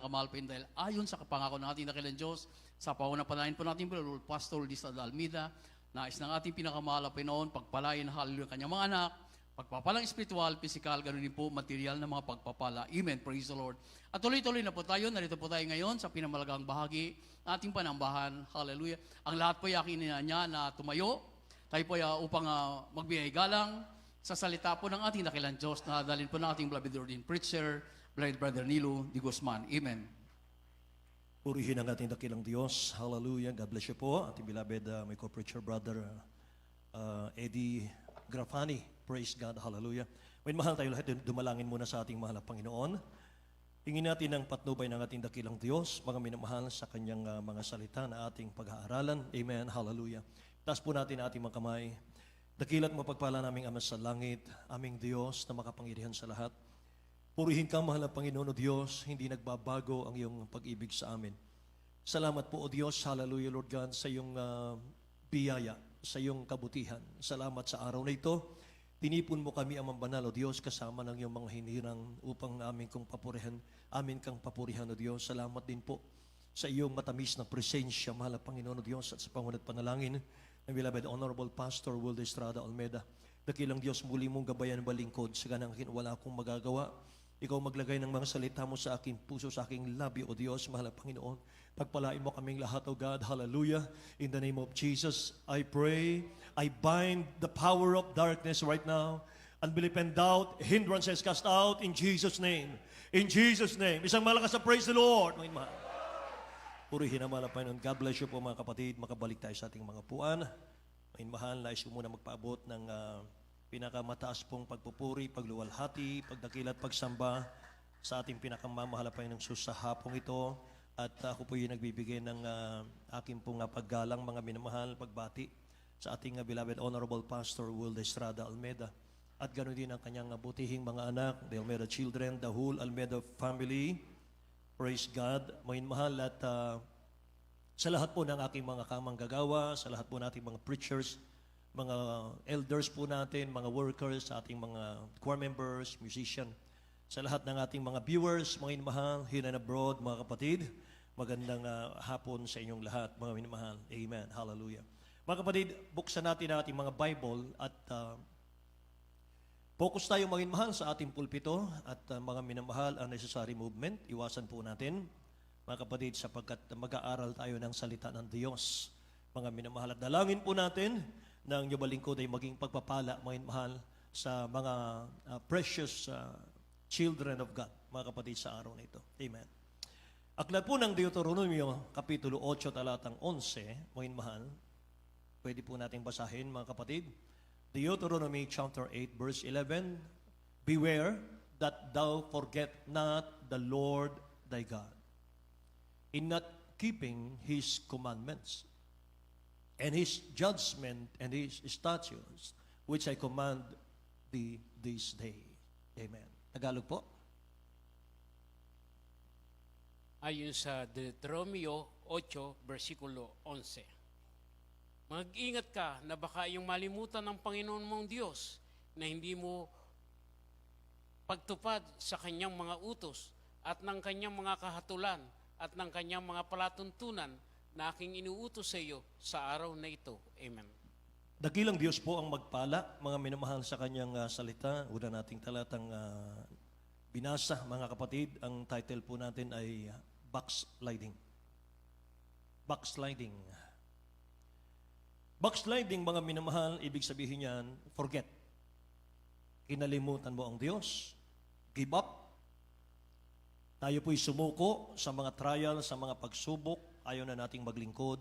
pinakamahal po dahil ayon sa kapangako ng ating dakilang Diyos, sa pangunahin po natin po, Lord Pastor Lisa Almeida, nais ng ating pinakamahal na Pinoon, pagpalain, hallelujah, kanyang mga anak, pagpapalang spiritual, physical, ganoon din po, material na mga pagpapala. Amen. Praise the Lord. At tuloy-tuloy na po tayo. Narito po tayo ngayon sa pinamalagang bahagi ng ating panambahan. Hallelujah. Ang lahat po yakin niya na tumayo. Tayo po upang magbigay galang sa salita po ng ating dakilang Diyos na dalhin po ng ating beloved ordained preacher, beloved Brother Nilo Di Guzman. Amen. Purihin ang ating dakilang Diyos. Hallelujah. God bless you po. Ating beloved, my co-preacher brother, Eddie Grafani. Praise God. Hallelujah. May mahal tayo lahat. Dumalangin muna sa ating mahal na Panginoon. Hingin natin ang patnubay ng ating dakilang Diyos, mga minamahal sa kanyang mga salita na ating pag-aaralan. Amen. Hallelujah. Taas po natin ating mga kamay. Dakilat mapagpala naming Ama sa langit, aming Diyos na makapangyarihan sa lahat. Purihin ka, mahal na Panginoon o Diyos, hindi nagbabago ang iyong pag-ibig sa amin. Salamat po o Diyos, hallelujah Lord God, sa iyong biyaya, sa iyong kabutihan. Salamat sa araw na ito. Tinipon mo kami, Amang Banal, o Diyos, kasama ng iyong mga hinirang upang amin kang papurihan, o Diyos. Salamat din po sa iyong matamis na presensya, mahal na Panginoon, o Diyos, at sa pangunat panalangin ng beloved Honorable Pastor Wilde Estrada Almeida. Dakilang Diyos, muli mong gabayan balingkod sa ganang wala akong magagawa. Ikaw maglagay ng mga salita mo sa aking puso, sa aking labi, o Diyos, mahal na Panginoon. Pagpalain mo kaming lahat, O God. Hallelujah. In the name of Jesus, I pray. I bind the power of darkness right now. Unbelief and doubt, hindrances cast out in Jesus' name. In Jesus' name. Isang malakas na praise the Lord. Mga mahal. Purihin ang mahal na Panginoon. God bless you po mga kapatid. Makabalik tayo sa ating mga puan. Mga mahal, nais ko muna magpaabot ng pinakamataas pong pagpupuri, pagluwalhati, pagdakilat, pagsamba sa ating pinakamamahal na Panginoong Sus sa hapong ito. At ako po yung nagbibigay ng aking pong paggalang, mga minamahal, pagbati sa ating beloved Honorable Pastor Wilde Estrada Almeida. At ganoon din ang kanyang butihing mga anak, the Almeida children, the whole Almeida family. Praise God. Mga minamahal, at sa lahat po ng aking mga kamanggagawa, sa lahat po nating mga preachers, mga elders po natin, mga workers, sa ating mga choir members, musician, sa lahat ng ating mga viewers, mga minamahal, here and abroad, mga kapatid, magandang hapon sa inyong lahat, mga minamahal. Amen. Hallelujah. Mga kapatid, buksan natin ang ating mga Bible at focus tayo, mga minamahal, sa ating pulpito at mga minamahal, ang necessary movement. Iwasan po natin, mga kapatid, sapagkat mag-aaral tayo ng salita ng Diyos. Mga minamahal, at dalangin po natin na ang inyong lingkod ay maging pagpapala, mga minamahal, sa mga precious children of God, mga kapatid, sa araw na ito. Amen. Aklat po ng Deuteronomio, Kapitulo 8, talatang 11, mga minamahal, pwede po natin basahin, mga kapatid. Deuteronomy chapter 8, verse 11, beware that thou forget not the Lord thy God, in not keeping His commandments, and His judgment, and His statutes, which I command thee this day. Amen. Tagalog po. Ayon sa Deuteronomio 8, versikulo 11. Mag-ingat ka na baka iyong malimutan ng Panginoon mong Diyos na hindi mo pagtupad sa kanyang mga utos at ng kanyang mga kahatulan at ng kanyang mga palatuntunan na aking inuutos sa iyo sa araw na ito. Amen. Dakilang Diyos po ang magpala, mga minamahal, sa kanyang salita. Una nating talatang binasa, mga kapatid. Ang title po natin ay Backsliding. Backsliding. Backsliding, mga minamahal, ibig sabihin niyan, forget. Kinalimutan mo ang Diyos. Give up. Tayo po'y sumuko sa mga trial, sa mga pagsubok. Ayaw na nating maglingkod.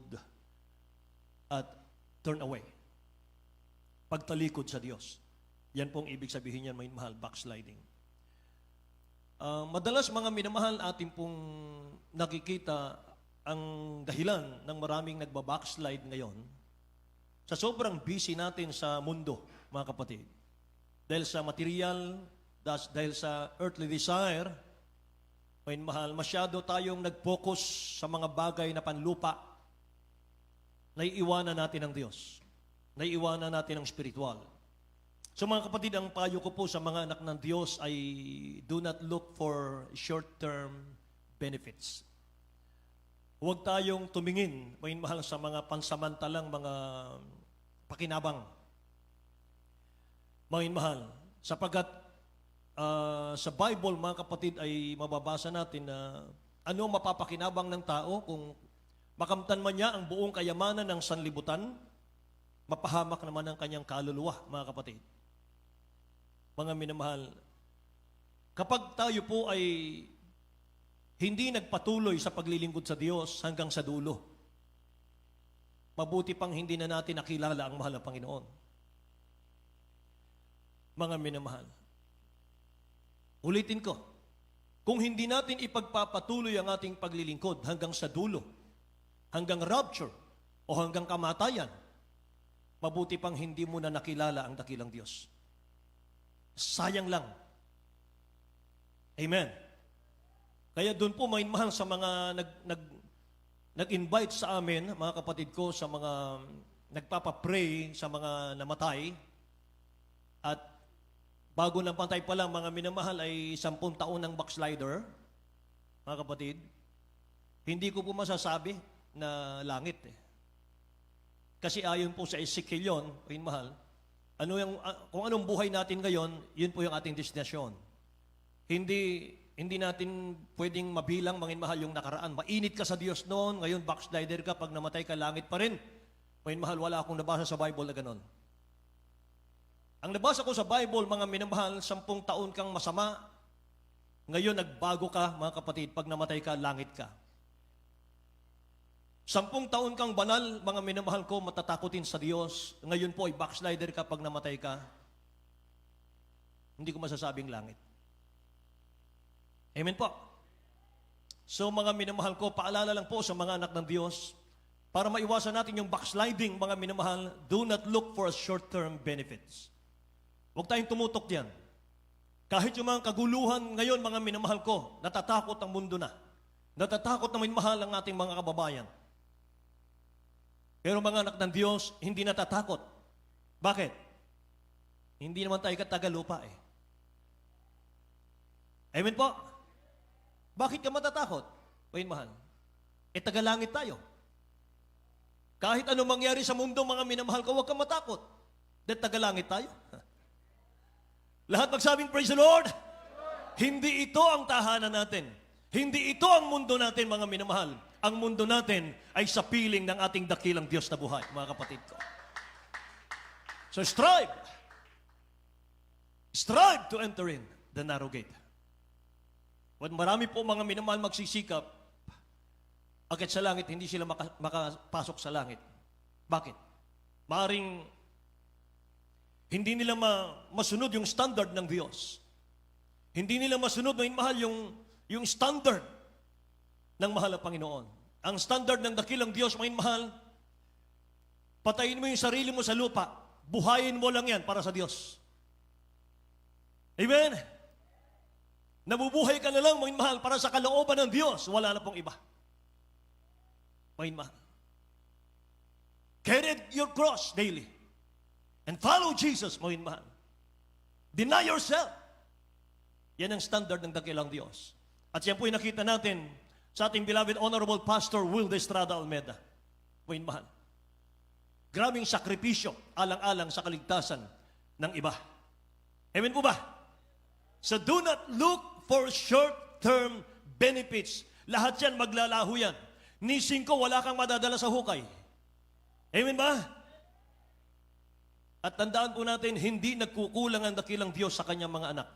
At turn away. Pagtalikod sa Diyos. Yan pong ibig sabihin niyan, mga minamahal, backsliding. Madalas, mga minamahal, ating pong nakikita ang dahilan ng maraming nagbabackslide ngayon sa sobrang busy natin sa mundo, mga kapatid. Dahil sa material, dahil sa earthly desire, may mahal, masyado tayong nag-focus sa mga bagay na panlupa. Naiiwanan natin ang Diyos. Naiiwanan natin ang spiritual. So mga kapatid, ang payo ko po sa mga anak ng Diyos ay do not look for short-term benefits. Huwag tayong tumingin, mahal, sa mga pansamantalang mga pakinabang. Mahal, sapagkat sa Bible, mga kapatid, ay mababasa natin na ano ang mapapakinabang ng tao kung makamtan man niya ang buong kayamanan ng sanlibutan, mapahamak naman ang kanyang kaluluwa, mga kapatid. Mga minamahal, kapag tayo po ay hindi nagpatuloy sa paglilingkod sa Diyos hanggang sa dulo, mabuti pang hindi na natin nakilala ang mahal na Panginoon. Mga minamahal, ulitin ko, kung hindi natin ipagpapatuloy ang ating paglilingkod hanggang sa dulo, hanggang rapture, o hanggang kamatayan, mabuti pang hindi mo na nakilala ang dakilang Diyos. Sayang lang. Amen. Kaya doon po, mahal, sa mga nag-invite sa amin, mga kapatid ko, sa mga nagpapapray sa mga namatay, at bago ng pantay pa lang, mga minamahal, ay 10 taon ng backslider, mga kapatid, hindi ko po masasabi na langit. Kasi ayon po sa Ezekiel yun, mahal, kung anong buhay natin ngayon, yun po yung ating destinasyon. Hindi natin pwedeng mabilang, mahal, yung nakaraan. Mainit ka sa Diyos noon, ngayon backslider ka, pag namatay ka, langit pa rin. Mahal, wala akong nabasa sa Bible na ganon. Ang nabasa ko sa Bible, mga minamahal, 10 taon kang masama, ngayon nagbago ka, mga kapatid, pag namatay ka, langit ka. 10 taon kang banal, mga minamahal ko, matatakotin sa Diyos, ngayon po ay backslider ka, pag namatay ka, hindi ko masasabing langit. Amen po. So mga minamahal ko, paalala lang po sa mga anak ng Diyos, para maiwasan natin yung backsliding, mga minamahal, do not look for short-term benefits. Huwag tayong tumutok diyan. Kahit yung mga kaguluhan ngayon, mga minamahal ko, natatakot ang mundo na. Natatakot na minamahal ang ating mga kababayan. Pero mga anak ng Diyos, hindi natatakot. Bakit? Hindi naman tayo katagalupa eh. Amen po? Bakit ka matatakot? Mahal. Tagalangit tayo. Kahit anong mangyari sa mundo, mga minamahal ko, huwag kang matakot. Dahil tagalangit tayo. Lahat magsabing, praise the Lord! Hindi ito ang tahanan natin. Hindi ito ang mundo natin, mga minamahal. Ang mundo natin ay sa piling ng ating dakilang Diyos na buhay, mga kapatid ko. So strive. Strive to enter in the narrow gate. When marami po mga minamahal magsisikap, akit sa langit, hindi sila makapasok sa langit. Bakit? Maaring hindi nila masunod yung standard ng Diyos. Hindi nila masunod, mahal, yung standard ng mahal na Panginoon. Ang standard ng dakilang Diyos, mahal, patayin mo yung sarili mo sa lupa, buhayin mo lang yan para sa Diyos. Amen? Nabubuhay ka na lang, mahal, para sa kalooban ng Diyos. Wala na pong iba. Mahal. Carry your cross daily. And follow Jesus, mahal. Deny yourself. Yan ang standard ng dakilang Diyos. At yan po yung nakita natin sa ating beloved Honorable Pastor Will de Estrada Almeda. Mahal. Grabing sakripisyo, alang-alang sa kaligtasan ng iba. Amen po ba? So do not look for short-term benefits. Lahat yan, maglalaho yan. Ni 5, wala kang madadala sa hukay. Amen ba? At tandaan po natin, hindi nagkukulang ang dakilang Diyos sa kanyang mga anak.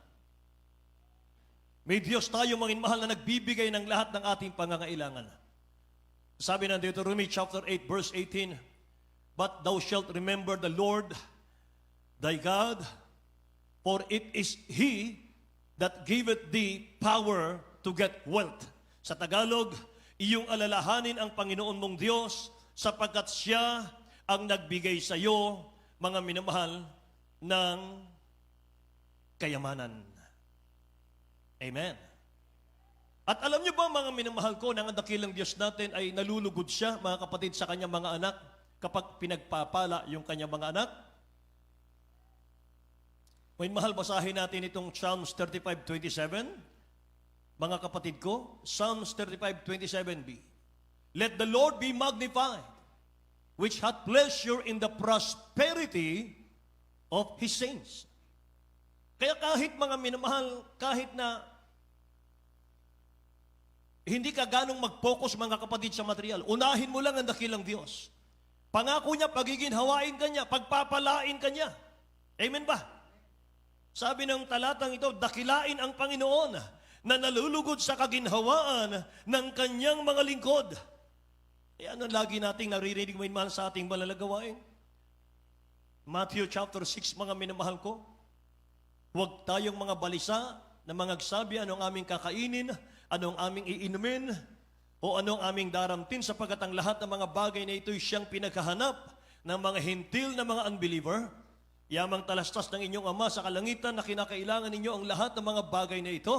May Diyos tayo, mga mahal, na nagbibigay ng lahat ng ating pangangailangan. Sabi ng Deuteronomy chapter 8, verse 18, But thou shalt remember the Lord thy God, for it is He that giveth thee power to get wealth. Sa Tagalog, iyong alalahanin ang Panginoon mong Diyos sapagkat Siya ang nagbigay sa iyo, mga minamahal, ng kayamanan. Amen. At alam niyo ba, mga minamahal ko, na ang dakilang Diyos natin ay nalulugod Siya, mga kapatid, sa kanyang mga anak kapag pinagpapala yung kanyang mga anak? May mahal, basahin natin itong Psalms 35:27. Mga kapatid ko, Psalms 35:27b. Let the Lord be magnified, which hath pleasure in the prosperity of His saints. Kaya kahit mga minamahal, kahit na hindi ka ganong mag-focus mga kapatid sa material, unahin mo lang ang dakilang Diyos. Pangako niya, pagiginhawain ka niya, pagpapalain ka niya. Amen ba? Sabi ng talatang ito, dakilain ang Panginoon na nalulugod sa kaginhawaan ng kanyang mga lingkod. Kaya ano lagi nating naririnig mo mahal sa ating malalagawain? Matthew chapter 6, mga minamahal ko, huwag tayong mga balisa na mangagsabi anong aming kakainin, anong aming iinumin, o anong aming daramtin, sapagkat ang lahat ng mga bagay na ito'y siyang pinaghahanap ng mga hintil na mga unbeliever. Yamang talastas ng inyong Ama sa kalangitan na kinakailangan ninyo ang lahat ng mga bagay na ito,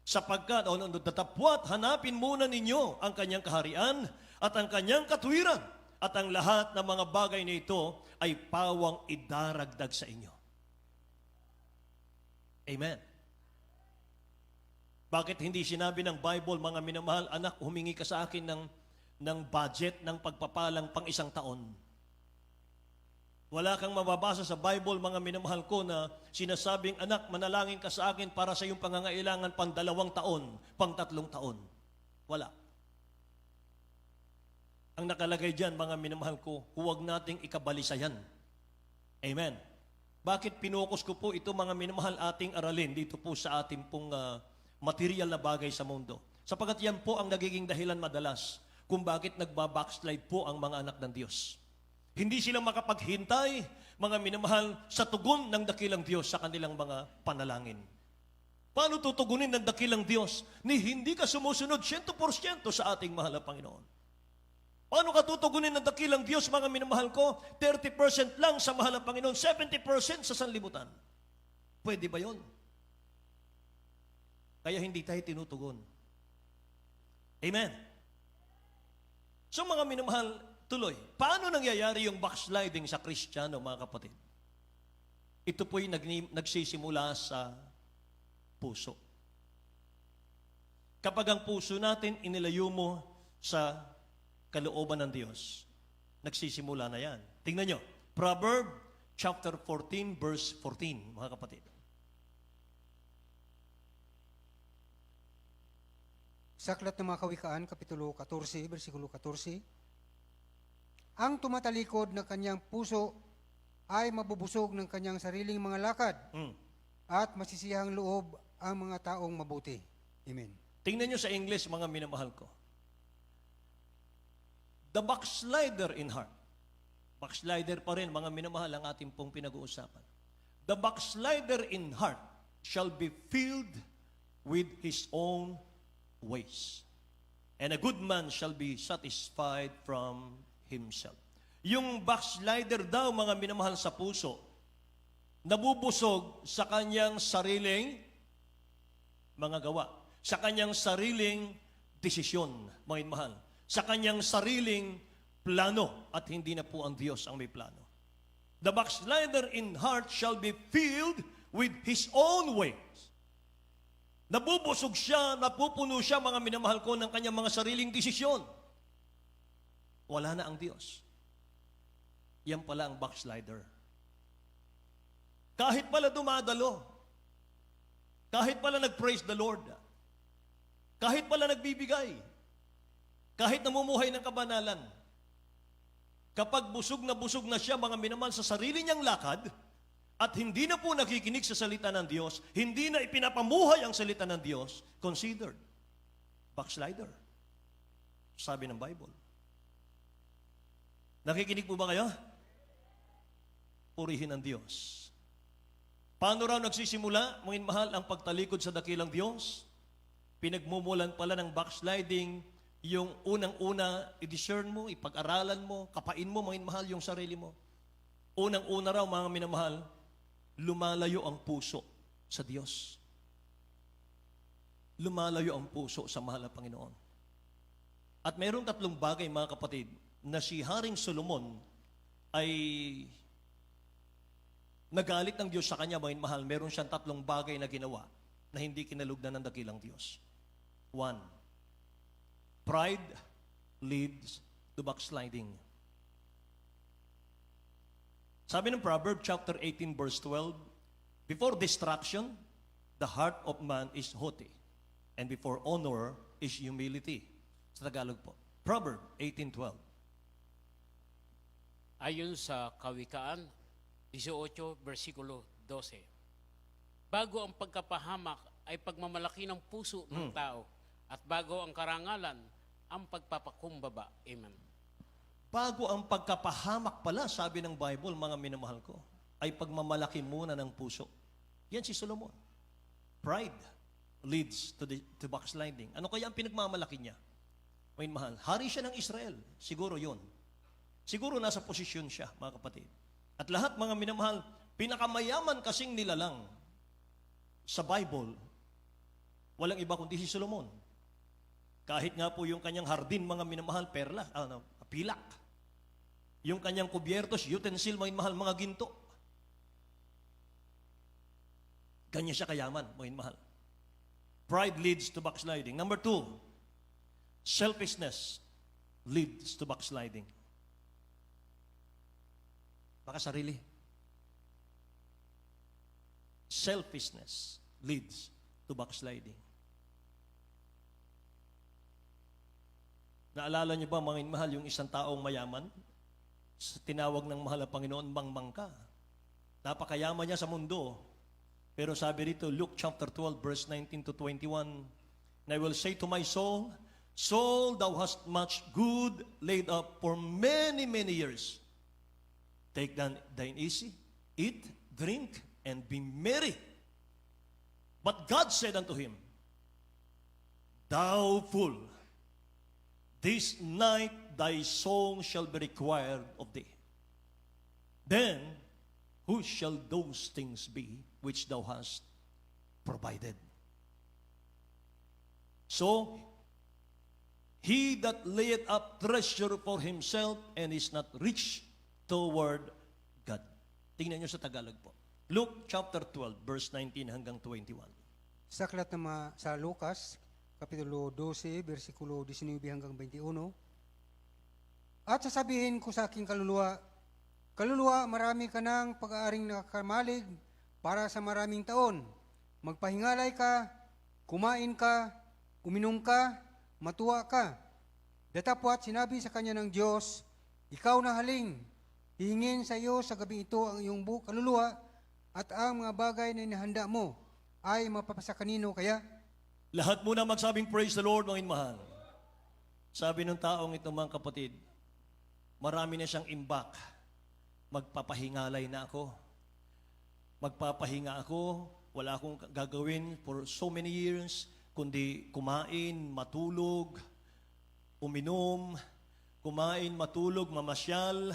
sapagkat datapwat hanapin muna ninyo ang kanyang kaharian at ang kanyang katuwiran, at ang lahat ng mga bagay na ito ay pawang idaragdag sa inyo. Amen. Bakit hindi sinabi ng Bible, mga minamahal, anak, humingi ka sa akin ng budget ng pagpapalang pang isang taon? Wala kang mababasa sa Bible, mga minamahal ko, na sinasabing, anak, manalangin ka sa akin para sa iyong pangangailangan pang 2 taon, pang 3 taon. Wala. Ang nakalagay dyan, mga minamahal ko, huwag nating ikabalisa yan. Amen. Bakit pinokus ko po ito, mga minamahal, ating aralin dito po sa ating pong material na bagay sa mundo? Sapagat yan po ang nagiging dahilan madalas kung bakit nagbabackslide po ang mga anak ng Diyos. Hindi sila makapaghintay, mga minamahal, sa tugon ng dakilang Diyos sa kanilang mga panalangin. Paano tutugunin ng dakilang Diyos ni hindi ka sumusunod 100% sa ating mahal na Panginoon? Paano ka tutugunin ng dakilang Diyos, mga minamahal ko? 30% lang sa mahal na Panginoon, 70% sa sanlibutan. Pwede ba yun? Kaya hindi tayo tinutugon. Amen. So mga minamahal, tuloy, paano nangyayari yung backsliding sa Kristiyano, mga kapatid? Ito po'y nagsisimula sa puso. Kapag ang puso natin inilayo mo sa kalooban ng Diyos, nagsisimula na yan. Tingnan nyo, Proverb chapter 14, verse 14, mga kapatid. Sa Aklat ng mga Kawikaan, Kapitulo 14, versikulo 14, ang tumatalikod ng kanyang puso ay mabubusog ng kanyang sariling mga lakad at masisiyahang loob ang mga taong mabuti. Amen. Tingnan nyo sa English, mga minamahal ko. The backslider in heart. Backslider pa rin, mga minamahal, ang ating pong pinag-uusapan. The backslider in heart shall be filled with his own ways. And a good man shall be satisfied from himself. Yung backslider daw, mga minamahal, sa puso, nabubusog sa kanyang sariling mga gawa, sa kanyang sariling desisyon, mga minamahal, sa kanyang sariling plano, at hindi na po ang Diyos ang may plano. The backslider in heart shall be filled with his own ways. Nabubusog siya, napupuno siya, mga minamahal ko, ng kanyang mga sariling desisyon. Wala na ang Diyos. Yan pala ang backslider. Kahit pala dumadalo, kahit pala nag-praise the Lord, kahit pala nagbibigay, kahit namumuhay ng kabanalan, kapag busog na siya, mga minamahal, sa sarili niyang lakad, at hindi na po nakikinig sa salita ng Diyos, hindi na ipinapamuhay ang salita ng Diyos, considered backslider. Sabi ng Bible. Nakikinig po ba kayo? Purihin ang Diyos. Paano raw nagsisimula, mga mahal, ang pagtalikod sa dakilang Diyos? Pinagmumulan pala ng backsliding, yung unang-una, i-discern mo, ipag-aralan mo, kapain mo, mga mahal, yung sarili mo. Unang-una raw, mga minamahal, lumalayo ang puso sa Diyos. Lumalayo ang puso sa mahal na Panginoon. At mayroong 3 bagay, mga kapatid, na si Haring Solomon ay nagalit ng Diyos sa kanya, mga mahal. Meron siyang 3 bagay na ginawa na hindi kinalugdan ng dakilang Diyos. 1. Pride leads to backsliding. Sabi ng Proverbs chapter 18 verse 12, before destruction, the heart of man is haughty, and before honor is humility. Sa Tagalog po. Proverbs 18:12. Ayon sa Kawikaan 18, versikulo 12. Bago ang pagkapahamak ay pagmamalaki ng puso ng tao, at bago ang karangalan, ang pagpapakumbaba. Amen. Bago ang pagkapahamak pala, sabi ng Bible, mga minamahal ko, ay pagmamalaki muna ng puso. Yan si Solomon. Pride leads to backsliding. Ano kaya ang pinagmamalaki niya? May mahal. Hari siya ng Israel. Siguro yun. Siguro nasa posisyon siya, mga kapatid. At lahat, mga minamahal, pinakamayaman kasing nilalang sa Bible, walang iba kundi si Solomon. Kahit nga po yung kanyang hardin, mga minamahal, perla, pilak. Yung kanyang kubyertos, utensil, mga mahal, mga ginto. Ganyan siya kayaman, mga mahal. Pride leads to backsliding. Number 2, selfishness leads to backsliding. Baka sarili. Selfishness leads to backsliding. Naalala niyo ba, mga mahal, yung isang taong mayaman? Tinawag ng mahal na Panginoon, mangmang ka. Napakayaman niya sa mundo. Pero sabi rito, Luke chapter 12, verse 19 to 21, and I will say to my soul, Soul, thou hast much good laid up for many, many years. Take thine easy, eat, drink, and be merry. But God said unto him, Thou fool, this night thy song shall be required of thee. Then, who shall those things be which thou hast provided? So, he that layeth up treasure for himself and is not rich toward God. Tingnan nyo sa Tagalog po. Luke chapter 12, verse 19 hanggang 21. Sa aklat sa Lucas, Kapitulo 12, versikulo 19 hanggang 21. At sasabihin ko sa aking kaluluwa, Kaluluwa, marami ka ng pag-aaring nakakamalig para sa maraming taon. Magpahingalay ka, kumain ka, uminom ka, matuwa ka. Datapwat sinabi sa kanya ng Diyos, Ikaw na haling, hihingin sa iyo sa gabi ito ang iyong kaluluwa at ang mga bagay na inihanda mo ay mapapasa kanino kaya? Lahat muna magsabing praise the Lord, mga inmahal. Sabi ng taong ito, mga kapatid, marami na siyang imbak. Magpapahingalay na ako. Magpapahinga ako. Wala akong gagawin for so many years, kundi kumain, matulog, uminom, kumain, matulog, mamasyal,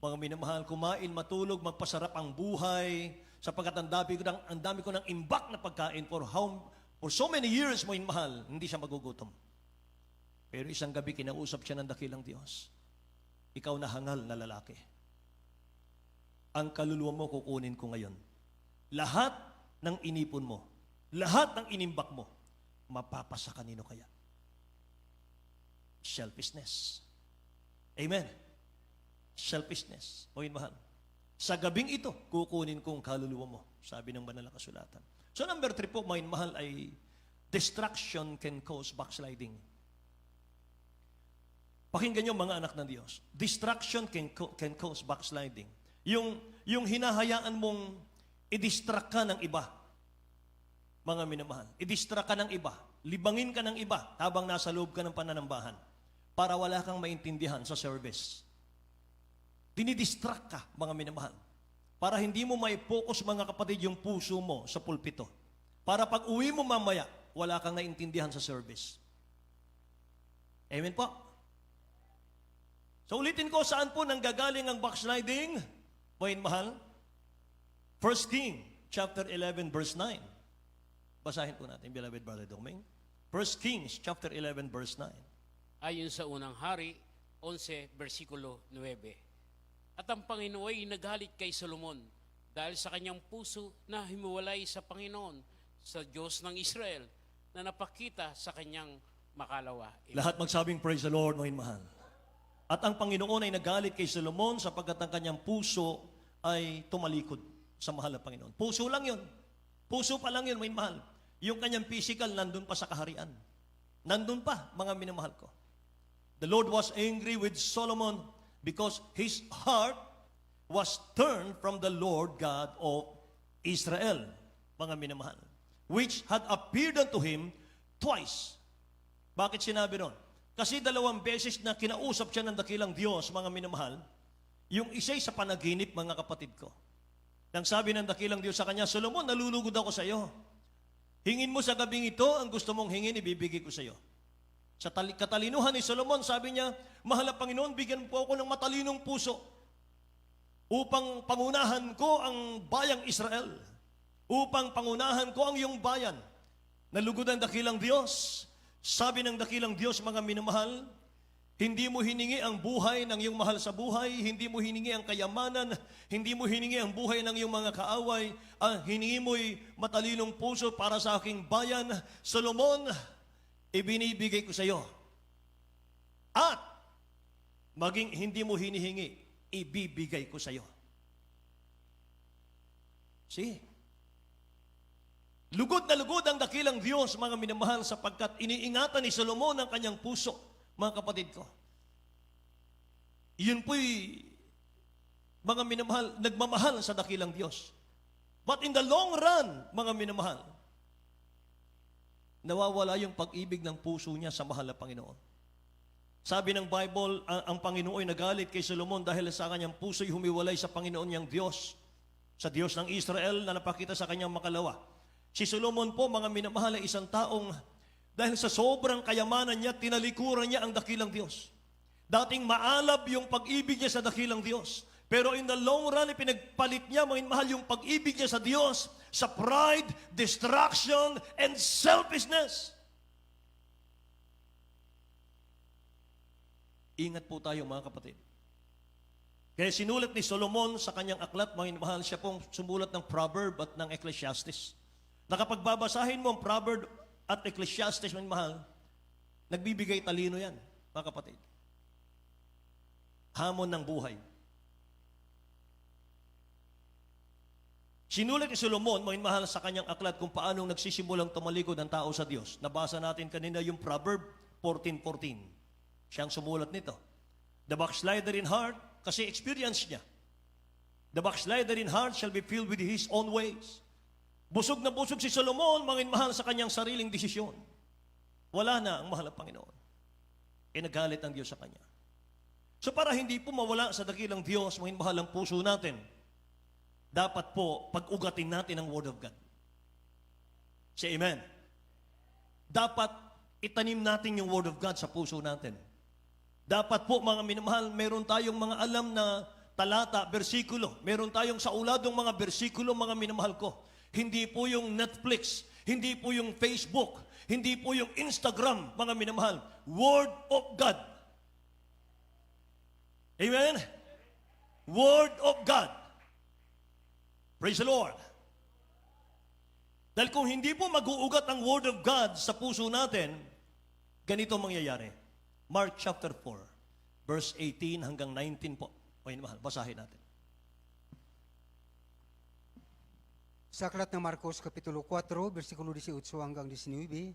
mga minamahal, kumain, matulog, magpasarap ang buhay, sapagkat ang dami ko ng imbak na pagkain for so many years, mga mahal, hindi siya magugutom. Pero isang gabi, kinausap siya ng dakilang Diyos. Ikaw na hangal na lalaki. Ang kaluluwa mo kukunin ko ngayon. Lahat ng inipon mo, lahat ng inimbak mo, mapapasa kanino kaya? Selfishness. Amen. Selfishness. O mahal. Sa gabing ito, kukunin ko ang kaluluwa mo, sabi ng banal na kasulatan. So number 3 po, mga mahal, ay distraction can cause backsliding. Pakinggan niyo, mga anak ng Diyos. Distraction can cause backsliding. Yung hinahayaan mong i-distract ka ng iba, mga minamahal. I-distract ka ng iba. Libangin ka ng iba habang nasa loob ka ng pananambahan para wala kang maintindihan sa service. Dinidistract ka, mga minamahal. Para hindi mo mai-focus, mga kapatid, yung puso mo sa pulpito. Para pag uwi mo mamaya, wala kang naintindihan sa service. Amen po? So ulitin ko, saan po nanggagaling ang backsliding? Mga mahal? 1 King, chapter 11, verse 9. Basahin po natin, beloved brother Doming. 1 Kings, chapter 11, verse 9. Ayon sa unang hari, 11, versikulo 9. At ang Panginoon ay naghalit kay Solomon dahil sa kanyang puso na himiwalay sa Panginoon, sa Diyos ng Israel, na napakita sa kanyang makalawa. Lahat magsabing praise the Lord, mga mahal. At ang Panginoon ay nagalit kay Solomon sapagkat ang kanyang puso ay tumalikod sa mahal na Panginoon. Puso lang yun. Puso pa lang yun, mga mahal. Yung kanyang physical, nandun pa sa kaharian. Nandun pa, mga minamahal ko. The Lord was angry with Solomon because his heart was turned from the Lord God of Israel, mga minamahal, which had appeared unto him twice. Bakit sinabi ron? Kasi 2 beses na kinausap siya ng dakilang Diyos, mga minamahal, yung isa'y sa panaginip, mga kapatid ko. Nang sabi ng dakilang Diyos sa kanya, Solomon, nalulugod ako sa iyo. Hingin mo sa gabing ito, ang gusto mong hingin, ibibigay ko sa iyo. Sa katalinuhan ni Solomon, sabi niya, mahal na Panginoon, bigyan po ako ng matalinong puso upang pangunahan ko ang bayang Israel, upang pangunahan ko ang iyong bayan. Nalugod ang dakilang Diyos. Sabi ng dakilang Diyos, mga minamahal, hindi mo hiningi ang buhay ng iyong mahal sa buhay, hindi mo hiningi ang kayamanan, hindi mo hiningi ang buhay ng iyong mga kaaway, hiningi mo'y matalinong puso para sa aking bayan. Solomon, ibinibigay ko sa iyo. At, maging hindi mo hinihingi, ibibigay ko sa iyo. See? Lugod na lugod ang dakilang Diyos, mga minamahal, sapagkat iniingatan ni Solomon ang kanyang puso, mga kapatid ko. Iyon po'y, mga minamahal, nagmamahal sa dakilang Diyos. But in the long run, mga minamahal, nawawala yung pag-ibig ng puso niya sa mahal na Panginoon. Sabi ng Bible, ang Panginoon ay nagalit kay Solomon dahil sa kanyang puso'y humiwalay sa Panginoon niyang Diyos, sa Diyos ng Israel na napakita sa kanyang makalawa. Si Solomon po, mga minamahal, ay isang taong dahil sa sobrang kayamanan niya, tinalikuran niya ang dakilang Diyos. Dating maalab yung pag-ibig niya sa dakilang Diyos. Pero in the long run, pinagpalit niya, mga minamahal, yung pag-ibig niya sa Diyos sa pride, distraction, and selfishness. Ingat po tayo, mga kapatid. Kaya sinulat ni Solomon sa kanyang aklat, mga minamahal, siya pong sumulat ng Proverb at ng Ecclesiastes. Nakapagbabasahin mo ang Proverb at Ecclesiastes, mga mahal, nagbibigay talino yan, mga kapatid. Hamon ng buhay. Sinulat ni Solomon, mga mahal, sa kanyang aklat kung paano nagsisimulang tumalikod ang tao sa Diyos. Nabasa natin kanina yung Proverb 14:14. Siyang sumulat nito. The backslider in heart, kasi experience niya. The backslider in heart shall be filled with his own ways. Busog na busog si Solomon, mga mahal, sa kanyang sariling desisyon. Wala na ang mahal na Panginoon. Nagalit ang Diyos sa kanya. So para hindi po mawala sa dakilang Diyos, mga mahal, ang puso natin, dapat po pag-ugatin natin ang Word of God. Say amen. Dapat itanim natin yung Word of God sa puso natin. Dapat po, mga minamahal, meron tayong mga alam na talata, bersikulo. Meron tayong sa uladong mga bersikulo, mga minamahal ko. Hindi po yung Netflix, hindi po yung Facebook, hindi po yung Instagram, mga minamahal. Word of God. Amen? Word of God. Praise the Lord. Dahil kung hindi po mag-uugat ang Word of God sa puso natin, ganito mangyayari. Mark chapter 4, verse 18 hanggang 19 po. Mga minamahal, basahin natin. Sa aklat ng Marcos, Kapitulo 4, versikulo 18 hanggang 19.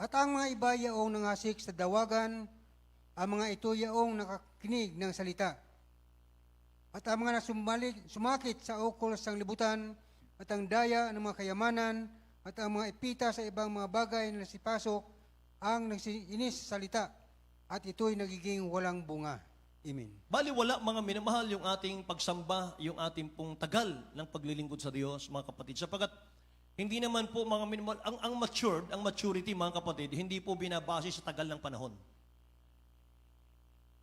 At ang mga iba yaong nangasik sa dawagan, ang mga ito yaong nakakinig ng salita. At ang mga sumakit sa ukol sa libutan, at ang daya ng mga kayamanan, at ang mga ipita sa ibang mga bagay na nasipasok, ang nagsiinis sa salita, at ito'y nagiging walang bunga. Amen. Baliwala, mga minamahal, yung ating pagsamba, yung ating pong tagal ng paglilingkod sa Diyos, mga kapatid. Sapagat hindi naman po, mga minamahal, ang maturity, mga kapatid, hindi po binabase sa tagal ng panahon.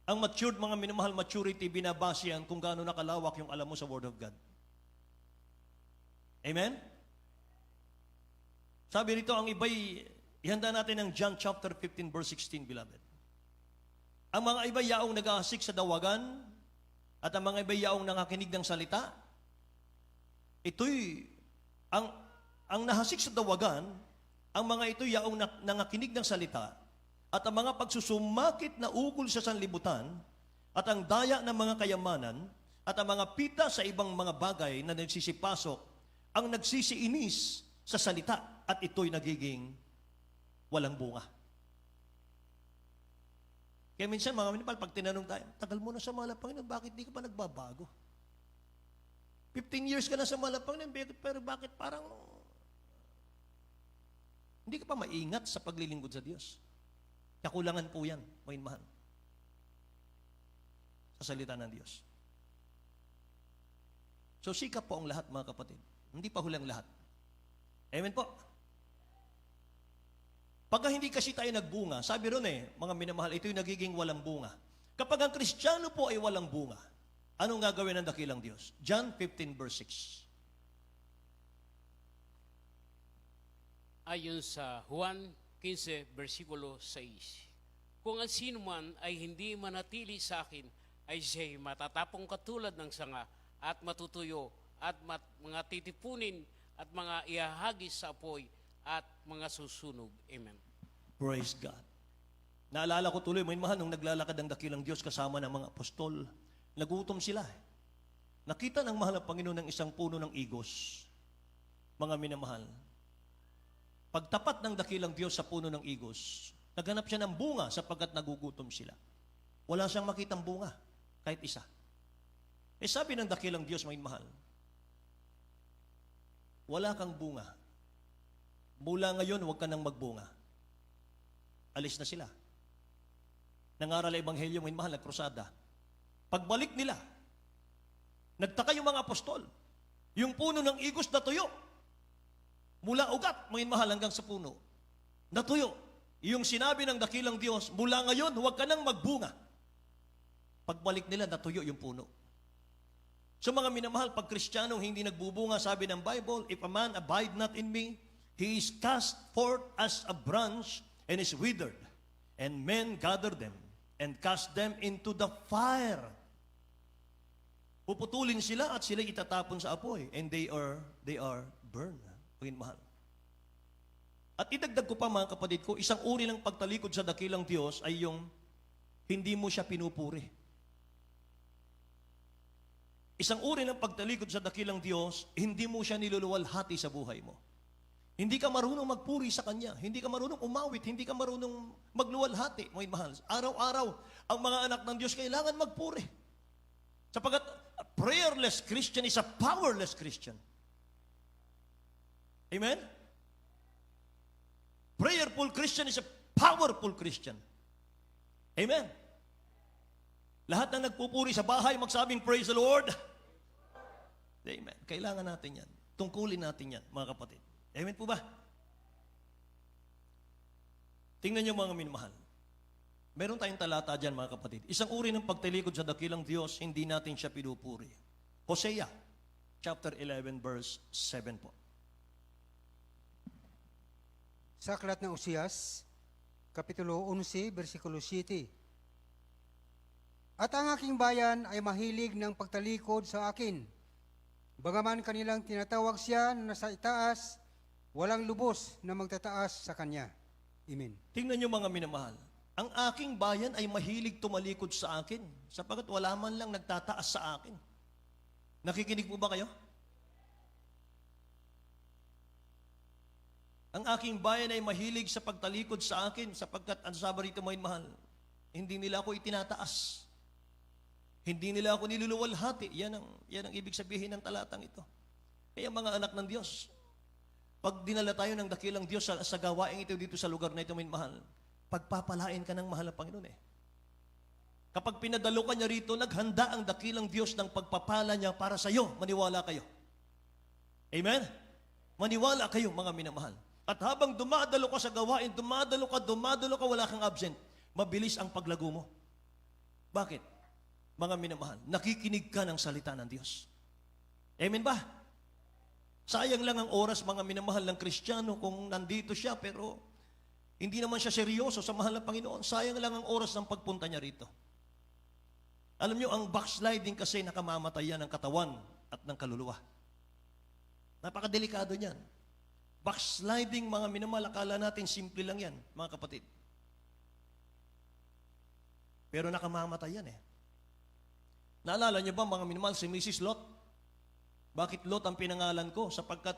Ang matured, mga minamahal, maturity, binabase yan kung gaano nakalawak yung alam mo sa Word of God. Amen? Sabi rito, ang iba'y, ihanda natin ang John chapter 15, verse 16, beloved. Ang mga iba yaong nag-aasik sa dawagan at ang mga iba yaong nangakinig ng salita, ito'y, ang nahasik sa dawagan ang mga ito yaong nangakinig ng salita at ang mga pagsusumakit na ukol sa sanlibutan at ang daya ng mga kayamanan at ang mga pita sa ibang mga bagay na nagsisipasok ang nagsisiinis sa salita at ito'y nagiging walang bunga. Kaya minsan mga minipal, pag tinanong tayo, tagal mo na sa mahal ng Panginoon, bakit di ka pa nagbabago? 15 years ka na sa mahal ng Panginoon, pero bakit parang hindi ka pa maingat sa paglilingkod sa Diyos? Kakulangan po yan, mga mahal, sa salita ng Diyos. So sikap po ang lahat, mga kapatid. Hindi pa hulang lahat. Amen po. Pagka hindi kasi tayo nagbunga, sabi ron mga minamahal, ito'y nagiging walang bunga. Kapag ang Kristiyano po ay walang bunga, anong gagawin ng dakilang Diyos? John 15 verse 6. Ayon sa Juan 15, versikulo 6. Kung ang sino man ay hindi manatili sa akin, ay siya'y matatapong katulad ng sanga at matutuyo at mga titipunin at mga ihahagis sa apoy at mga susunog. Amen. Praise God. Naalala ko tuloy, mga mahal, nung naglalakad ang dakilang Diyos kasama ng mga apostol, nagutom sila. Nakita ng mahal ng Panginoon ng isang puno ng igos. Mga minamahal, pagtapat ng dakilang Diyos sa puno ng igos, naghanap siya ng bunga sapagkat nagugutom sila. Wala siyang makitang bunga, kahit isa. Sabi ng dakilang Diyos, mga mahal, wala kang bunga. Mula ngayon, huwag ka nang magbunga. Alis na sila. Nangaral ang ebanghelyo, mga mahal, nagkrusada. Pagbalik nila, nagtaka yung mga apostol. Yung puno ng igos natuyo. Mula ugat, mga mahal, hanggang sa puno. Natuyo. Yung sinabi ng dakilang Diyos, mula ngayon, huwag ka nang magbunga. Pagbalik nila, natuyo yung puno. So mga minamahal, pag Kristiyanong hindi nagbubunga, sabi ng Bible, if a man abide not in me, he is cast forth as a branch and is withered. And men gather them and cast them into the fire. Puputulin sila at sila itatapon sa apoy. And they are burned. Mahal. At idagdag ko pa mga kapatid ko, isang uri ng pagtalikod sa dakilang Diyos ay yung hindi mo siya pinupuri. Isang uri ng pagtalikod sa dakilang Diyos, hindi mo siya niluluwalhati sa buhay mo. Hindi ka marunong magpuri sa Kanya. Hindi ka marunong umawit. Hindi ka marunong magluwalhati. Mga mahal, araw-araw, ang mga anak ng Diyos kailangan magpuri. Sapagat a prayerless Christian is a powerless Christian. Amen? Prayerful Christian is a powerful Christian. Amen? Lahat na nagpupuri sa bahay, magsabing, praise the Lord. Amen. Kailangan natin yan. Tungkulin natin yan, mga kapatid. Amen po ba? Tingnan niyo mga minamahal. Meron tayong talata dyan, mga kapatid. Isang uri ng pagtalikod sa dakilang Diyos, hindi natin siya pinupuri. Hosea, chapter 11, verse 7 po. Sa aklat ng Usias, Kapitulo 11, versikulo 7. At ang aking bayan ay mahilig ng pagtalikod sa akin. Bagaman kanilang tinatawag siya na nasa itaas, walang lubos na magtataas sa kanya. Amen. Tingnan niyo mga minamahal. Ang aking bayan ay mahilig tumalikod sa akin, sapagkat wala man lang nagtataas sa akin. Nakikinig po ba kayo? Ang aking bayan ay mahilig sa pagtalikod sa akin, sapagkat ang sabi rito mga mahal, hindi nila ako itinataas. Hindi nila ako niluluwalhati. Yan ang ibig sabihin ng talatang ito. Kaya mga anak ng Diyos, pag dinala tayo ng dakilang Diyos sa gawain ito dito sa lugar na ito, may mahal, pagpapalain ka ng mahal ng Panginoon eh. Kapag pinadalo ka niya rito, naghanda ang dakilang Diyos ng pagpapala niya para sa iyo. Maniwala kayo. Amen? Maniwala kayo, mga minamahal. At habang dumadalo ka sa gawain, dumadalo ka, wala kang absent, mabilis ang paglago mo. Bakit? Mga minamahal, nakikinig ka ng salita ng Diyos. Amen ba? Sayang lang ang oras, mga minamahal ng Kristiyano, kung nandito siya, pero hindi naman siya seryoso sa mahal ng Panginoon. Sayang lang ang oras ng pagpunta niya rito. Alam niyo, ang backsliding kasi nakamamatay yan ng katawan at ng kaluluwa. Napakadelikado niyan. Backsliding, mga minamahal, akala natin simple lang yan, mga kapatid. Pero nakamamatay yan eh. Naalala niyo ba, mga minamahal, si Mrs. Lot? Bakit Lot ang pinangalan ko? Sapagkat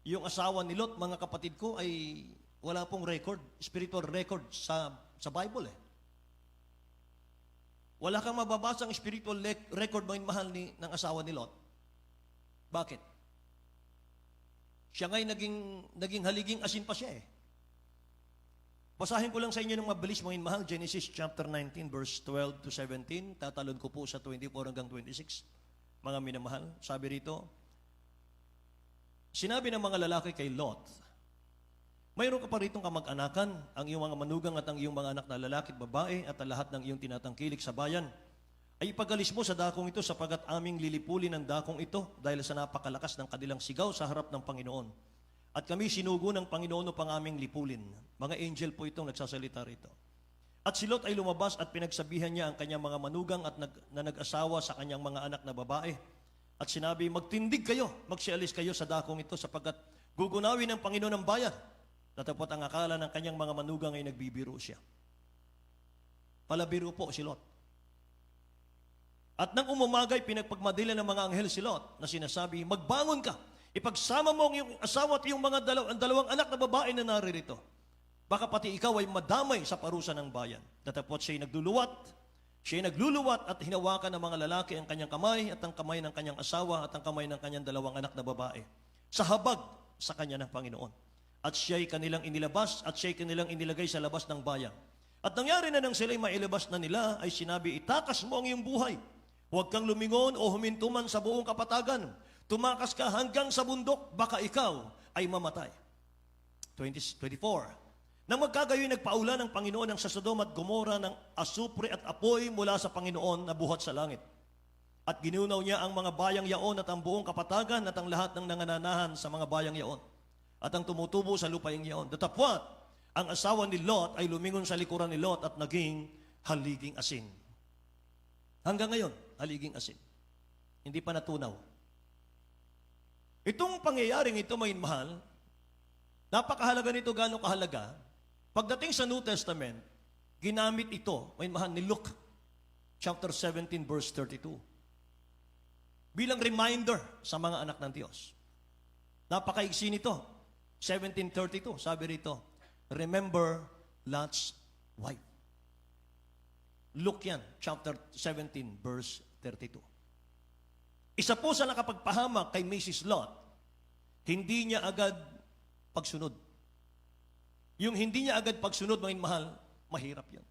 yung asawa ni Lot, mga kapatid ko, ay wala pong record, spiritual record sa Bible eh. Wala kang mababasang spiritual record, mga mahal, ng asawa ni Lot. Bakit? Siya nga'y naging haliging asin pa siya eh. Basahin ko lang sa inyo ng mabilis, mga mahal, Genesis chapter 19, verse 12 to 17. Tatalon ko po sa 24 hanggang 26. Mga minamahal, sabi rito, sinabi ng mga lalaki kay Lot, mayroon ka pa ritong kamag-anakan, ang iyong mga manugang at ang iyong mga anak na lalaki at babae at ang lahat ng iyong tinatangkilik sa bayan. Ay ipagalis mo sa dakong ito sapagat aming lilipulin ang dakong ito dahil sa napakalakas ng kanilang sigaw sa harap ng Panginoon. At kami sinugo ng Panginoon upang aming lipulin. Mga angel po itong nagsasalita rito. At si Lot ay lumabas at pinagsabihan niya ang kanyang mga manugang at na nag-asawa sa kanyang mga anak na babae. At sinabi, magtindig kayo, magsialis kayo sa dakong ito sapagkat gugunawin ng Panginoon ang bayan. Natapot ang akala ng kanyang mga manugang ay nagbibiro siya. Palabiro po si Lot. At nang umamagay, pinagpagmadila ng mga anghel si Lot na sinasabi, magbangon ka, ipagsama mo ang iyong asawa at iyong mga dalawang anak na babae na naririto. Baka pati ikaw ay madamay sa parusa ng bayan. Datapot siya'y nagluluwat at hinawakan ng mga lalaki ang kanyang kamay at ang kamay ng kanyang asawa at ang kamay ng kanyang dalawang anak na babae sa habag sa kanya ng Panginoon. At siya'y kanilang inilabas at siya'y kanilang inilagay sa labas ng bayan. At nangyari na nang sila'y mailabas na nila ay sinabi, itakas mo ang iyong buhay. Huwag kang lumingon o humintuman sa buong kapatagan. Tumakas ka hanggang sa bundok, baka ikaw ay mamatay. 24. Nang magkagayoy, nagpaulan ng Panginoon ng sa Sodom at Gomora ng asupre at apoy mula sa Panginoon na buhat sa langit. At ginunaw niya ang mga bayang yaon at ang buong kapatagan at ang lahat ng nangananahan sa mga bayang yaon. At ang tumutubo sa lupaing yaon. Datapwat, ang asawa ni Lot ay lumingon sa likuran ni Lot at naging haliging asin. Hanggang ngayon, haliging asin. Hindi pa natunaw. Itong pangyayaring ito, may mahal, napakahalaga nito, gano'ng kahalaga. Pagdating sa New Testament, ginamit ito, may mahal, ni Luke, chapter 17, verse 32. Bilang reminder sa mga anak ng Diyos. Napakaigsi nito. 17:32, sabi rito, remember Lot's wife. Luke yan, chapter 17, verse 32. Isa po sa nakapagpahamak kay Mrs. Lot, hindi niya agad pagsunod. Yung hindi niya agad pagsunod, mga mahal, mahirap yan.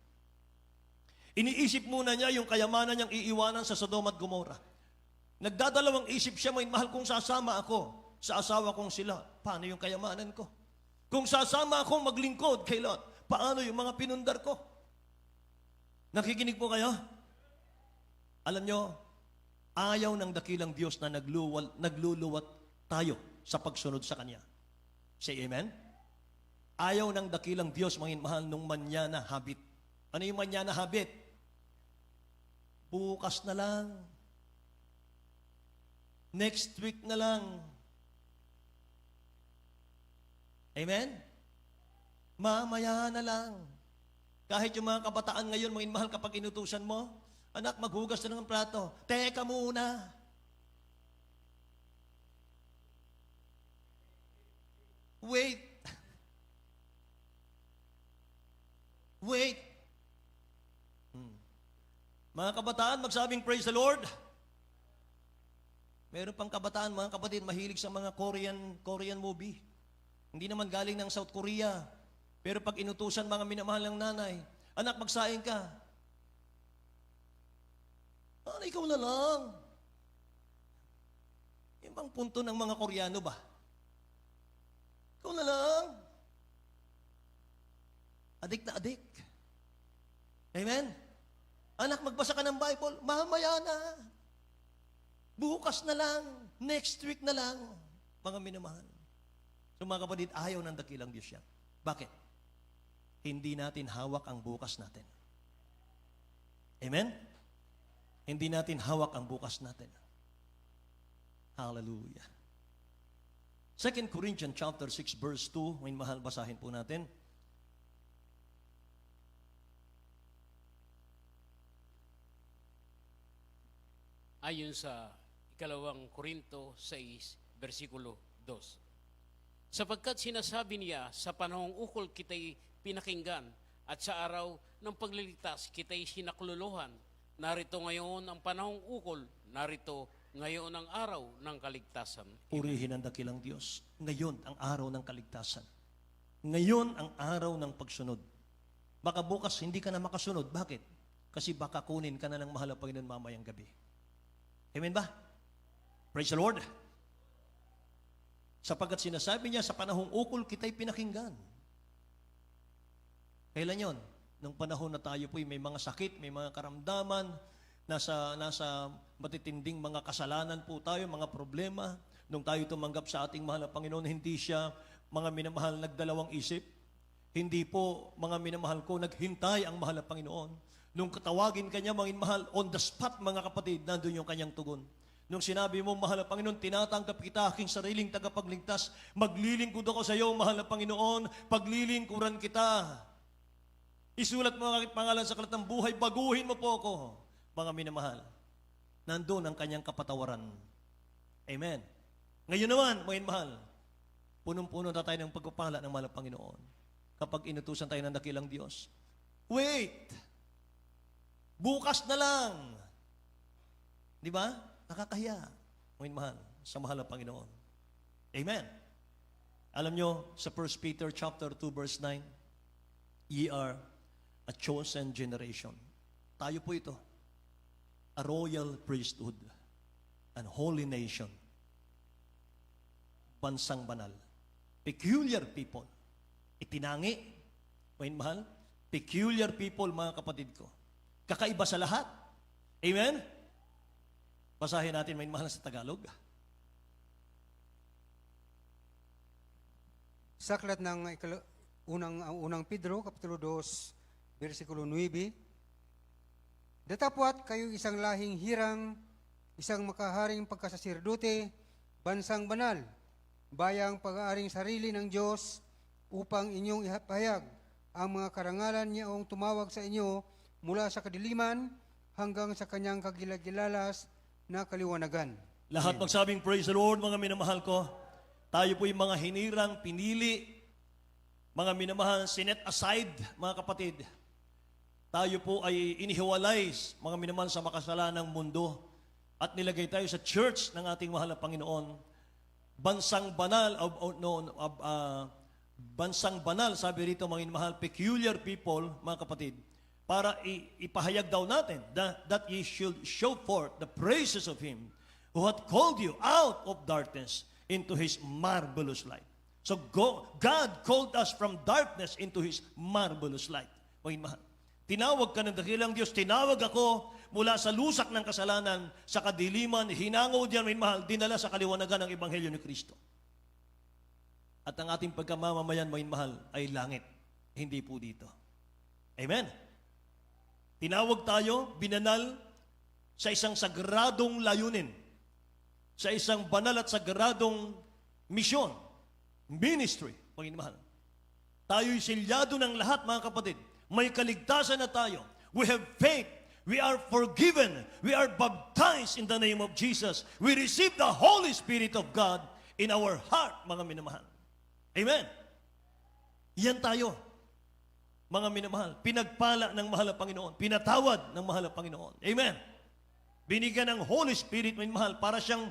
Iniisip muna niya yung kayamanan niyang iiwanan sa Sodom at Gomora. Nagdadalawang isip siya, mga mahal, kung sasama ako sa asawa kong sila, paano yung kayamanan ko? Kung sasama akong maglingkod kay Lot, paano yung mga pinundar ko? Nakikinig po kayo? Alam nyo, ayaw ng dakilang Diyos na nagluluwat tayo sa pagsunod sa Kanya. Say amen? Ayaw ng dakilang Diyos, mga mahal, nung manyana habit. Ano yung manyana habit? Bukas na lang. Next week na lang. Amen? Mamaya na lang. Kahit yung mga kabataan ngayon, mga mahal, kapag inutusan mo, anak, maghugas na ng plato. Teka muna. Wait. Wait. Mga kabataan, magsabing praise the Lord. Meron pang kabataan, mga kapatid, mahilig sa mga Korean movie. Hindi naman galing ng South Korea. Pero pag inutusan mga minamahal ng nanay, anak, magsaing ka. Ano, ikaw na lang. Yung bang punto ng mga Koreano ba? Ikaw na lang. Adik na adik. Amen? Anak, magbasa ka ng Bible. Mamaya na. Bukas na lang. Next week na lang. Mga minamahal. So mga kapatid, ayaw ng dakilang Diyos yan. Bakit? Hindi natin hawak ang bukas natin. Amen? Hindi natin hawak ang bukas natin. Hallelujah. 2 Corinthians chapter 6 verse 2, may mahal, basahin po natin. Ayon sa ikalawang Korinto 6, versikulo 2. Sapagkat sinasabi niya, sa panahong ukol kita'y pinakinggan, at sa araw ng pagliligtas kita'y sinakluluhan. Narito ngayon ang panahong ukol, narito ngayon ang araw ng kaligtasan. Purihin ang dakilang Diyos. Ngayon ang araw ng kaligtasan. Ngayon ang araw ng pagsunod. Baka bukas hindi ka na makasunod. Bakit? Kasi baka kunin ka na ng mahal na Panginoon mamayang gabi. Amen ba? Praise the Lord. Sapagkat sinasabi niya, sa panahong ukol kita'y pinakinggan. Kailan yon? Nung panahon na tayo po'y may mga sakit, may mga karamdaman, nasa matitinding mga kasalanan po tayo, mga problema. Nung tayo tumanggap sa ating mahal na Panginoon, hindi siya, mga minamahal, nagdalawang isip. Hindi po, mga minamahal ko, naghintay ang mahal na Panginoon. Nung katawagin kanya, mga mahal, on the spot, mga kapatid, nandun yung kanyang tugon. Nung sinabi mo, mahal na Panginoon, tinatanggap kita, aking sariling tagapagligtas, maglilingkod ako sa iyo, mahal na Panginoon, paglilingkuran kita. Isulat mo ang aking pangalan sa aklat ng buhay, baguhin mo po ako, mga minamahal. Nandun ang kanyang kapatawaran. Amen. Ngayon naman, mga mahal, punong-puno na tayo ng pagpapala ng mahal na Panginoon. Kapag inutusan tayo ng dakilang Diyos, wait! Bukas na lang! Di ba? Nakakahiya, mga mahal, sa mahal na Panginoon. Amen. Alam nyo, sa 1 Peter chapter 2 verse 9, ye are a chosen generation. Tayo po ito. A royal priesthood. An holy nation. Bansang banal. Peculiar people. Itinangi. Mga mahal, peculiar people, mga kapatid ko. Kakaiba sa lahat. Amen? Basahin natin, mga mahal, sa Tagalog. Sa aklat ng unang Pedro, Kapitulo 2, versikulo 9, datapwat kayo isang lahing hirang, isang makaharing pagkasasirdote, bansang banal, bayang pag-aaring sarili ng Diyos, upang inyong ihapahayag ang mga karangalan niyaong tumawag sa inyo mula sa kadiliman hanggang sa kanyang kagilagilalas na kaliwanagan. Lahat magsabing praise the Lord, mga minamahal ko. Tayo po'y mga hinirang, pinili, mga minamahal, sinet aside, mga kapatid. Tayo po ay inihiwalay, mga minamahal, sa makasalanang mundo at nilagay tayo sa church ng ating mahal na Panginoon. Bansang banal, bansang banal, sabi rito, mga minamahal, peculiar people, mga kapatid, para ipahayag daw natin that ye should show forth the praises of Him who hath called you out of darkness into His marvelous light. So God called us from darkness into His marvelous light. Mahal. Tinawag ka ng dakilang Diyos, tinawag ako mula sa lusak ng kasalanan, sa kadiliman, hinango diyan, mahal, dinala sa kaliwanagan ng Ebanghelyo ni Kristo. At ang ating pagkamamamayan, mahal, ay langit, hindi po dito. Amen. Tinawag tayo, binanal, sa isang sagradong layunin, sa isang banal at sagradong misyon, ministry, Panginoon. Tayo'y silyado ng lahat, mga kapatid. May kaligtasan na tayo. We have faith. We are forgiven. We are baptized in the name of Jesus. We receive the Holy Spirit of God in our heart, mga minamahal. Amen. Yan tayo, mga minamahal. Pinagpala ng mahal na Panginoon. Pinatawad ng mahal na Panginoon. Amen. Binigyan ng Holy Spirit, minamahal, para siyang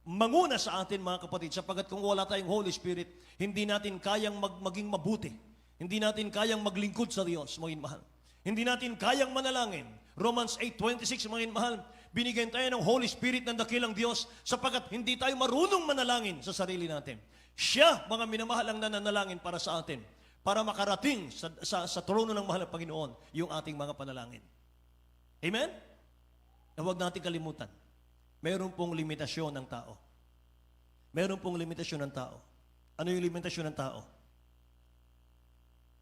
manguna sa atin, mga kapatid, sapagkat kung wala tayong Holy Spirit, hindi natin kayang maging mabuti. Hindi natin kayang maglingkod sa Diyos, mga mahal. Hindi natin kayang manalangin. Romans 8:26, mga mahal, binigyan tayo ng Holy Spirit ng dakilang Diyos sapagkat hindi tayo marunong manalangin sa sarili natin. Siya, mga minamahal, ang nananalangin para sa atin, para makarating sa trono ng mahal na Panginoon yung ating mga panalangin. Amen? Na huwag natin kalimutan. Meron pong limitasyon ng tao. Meron pong limitasyon ng tao. Ano yung limitasyon ng tao?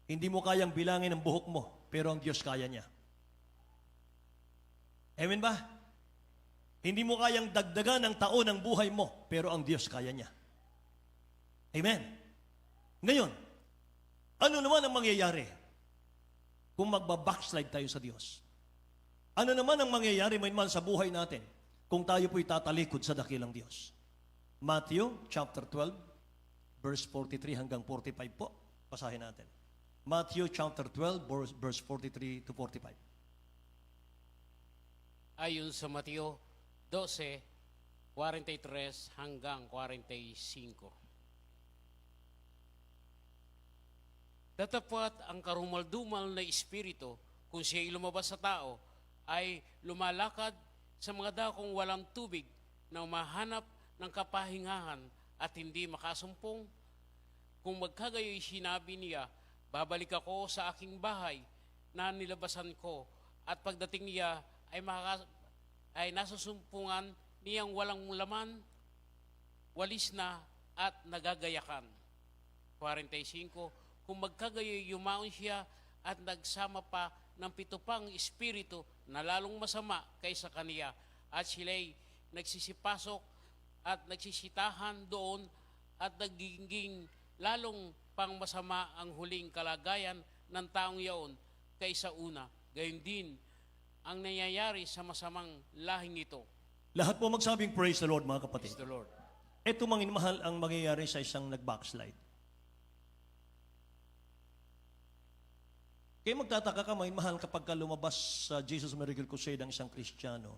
Hindi mo kayang bilangin ang buhok mo, pero ang Diyos kaya niya. Amen ba? Hindi mo kayang dagdagan ang taon ng buhay mo, pero ang Diyos kaya niya. Amen. Ngayon, ano naman ang mangyayari kung magbabackslide tayo sa Diyos? Ano naman ang mangyayari man sa buhay natin kung tayo po'y tatalikod sa dakilang Diyos? Matthew chapter 12, verse 43 hanggang 45 po. Basahin natin. Matthew chapter 12, verse 43 to 45. Ayon sa Mateo 12, 43 hanggang 45. Tatapat ang karumaldumal na espiritu kung siya'y lumabas sa tao ay lumalakad sa mga dakong walang tubig na umahanap ng kapahingahan at hindi makasumpong. Kung magkagayoy sinabi niya, babalik ako sa aking bahay na nilabasan ko, at pagdating niya ay nasusumpungan niyang walang laman, walis na at nagagayakan. 45. Kung magkagayoy yumaon siya at nagsama pa ng 7 pang espiritu na lalong masama kaysa kaniya, at sila'y nagsisipasok at nagsisitahan doon, at nagiging lalong pang masama ang huling kalagayan ng taong yaon kaysa una. Gayon din ang nangyayari sa masamang lahing ito. Lahat po magsabing praise the Lord, mga kapatid. Praise the Lord. Ito mga mahal ang mangyayari sa isang nag-backslide. Kaya magtataka ka, mga mahal, kapag ka lumabas sa Jesus Miracle Crusade ang isang Kristiyano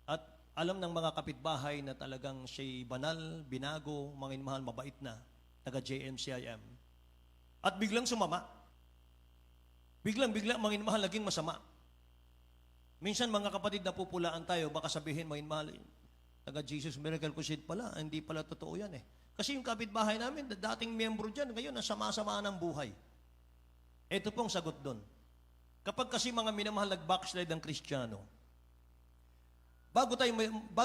at alam ng mga kapitbahay na talagang siya'y banal, binago, mga mahal, mabait na, taga JMCIM. At biglang sumama. Biglang, mga mahal, naging masama. Minsan mga kapatid, napupulaan tayo, baka sabihin, mga mahal, taga Jesus Miracle Crusade pala, hindi pala totoo yan eh. Kasi yung kapitbahay namin, dating miyembro dyan, ngayon, nasama-sama ng buhay. Ito pong sagot doon. Kapag kasi mga minamahal nag-backslide ng Kristiyano, bago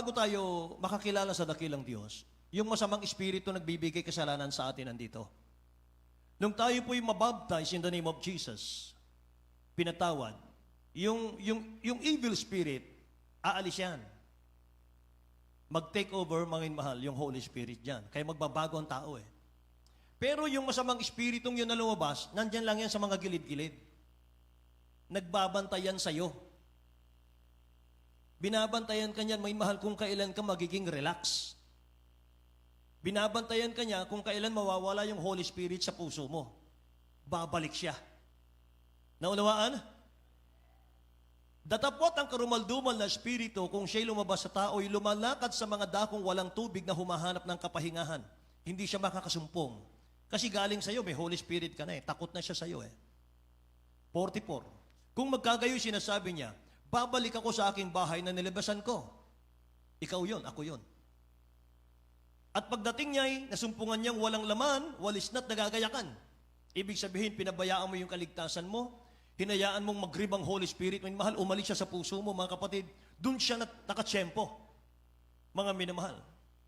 tayo makakilala sa dakilang Diyos, yung masamang espiritu nagbibigay kasalanan sa atin nandito. Nung tayo po'y mabaptize in the name of Jesus, pinatawad, yung evil spirit, aalis yan. Mag-take over, mga mahal, yung Holy Spirit dyan. Kaya magbabago ang tao eh. Pero yung masamang espiritong yun na lumabas, nandyan lang yan sa mga gilid-gilid. Nagbabantayan sa'yo. Binabantayan ka niyan, may mahal, kung kailan ka magiging relax. Binabantayan ka niya kung kailan mawawala yung Holy Spirit sa puso mo. Babalik siya. Naunawaan? Datapot ang karumaldumal na espiritu kung siya'y lumabas sa tao, ay lumalakad sa mga dakong walang tubig na humahanap ng kapahingahan. Hindi siya makakasumpong. Kasi galing sa'yo, may Holy Spirit ka na eh. Takot na siya sa'yo eh. 44. Kung magkagayo sinasabi niya, babalik ako sa aking bahay na nilabasan ko. Ikaw yon, ako yon. At pagdating niya ay nasumpungan niyang walang laman, walis na't nagagayakan. Ibig sabihin, pinabayaan mo yung kaligtasan mo, hinayaan mong magribang Holy Spirit, may mahal, umalis siya sa puso mo, mga kapatid, dun siya nakatsyempo. Mga minamahal.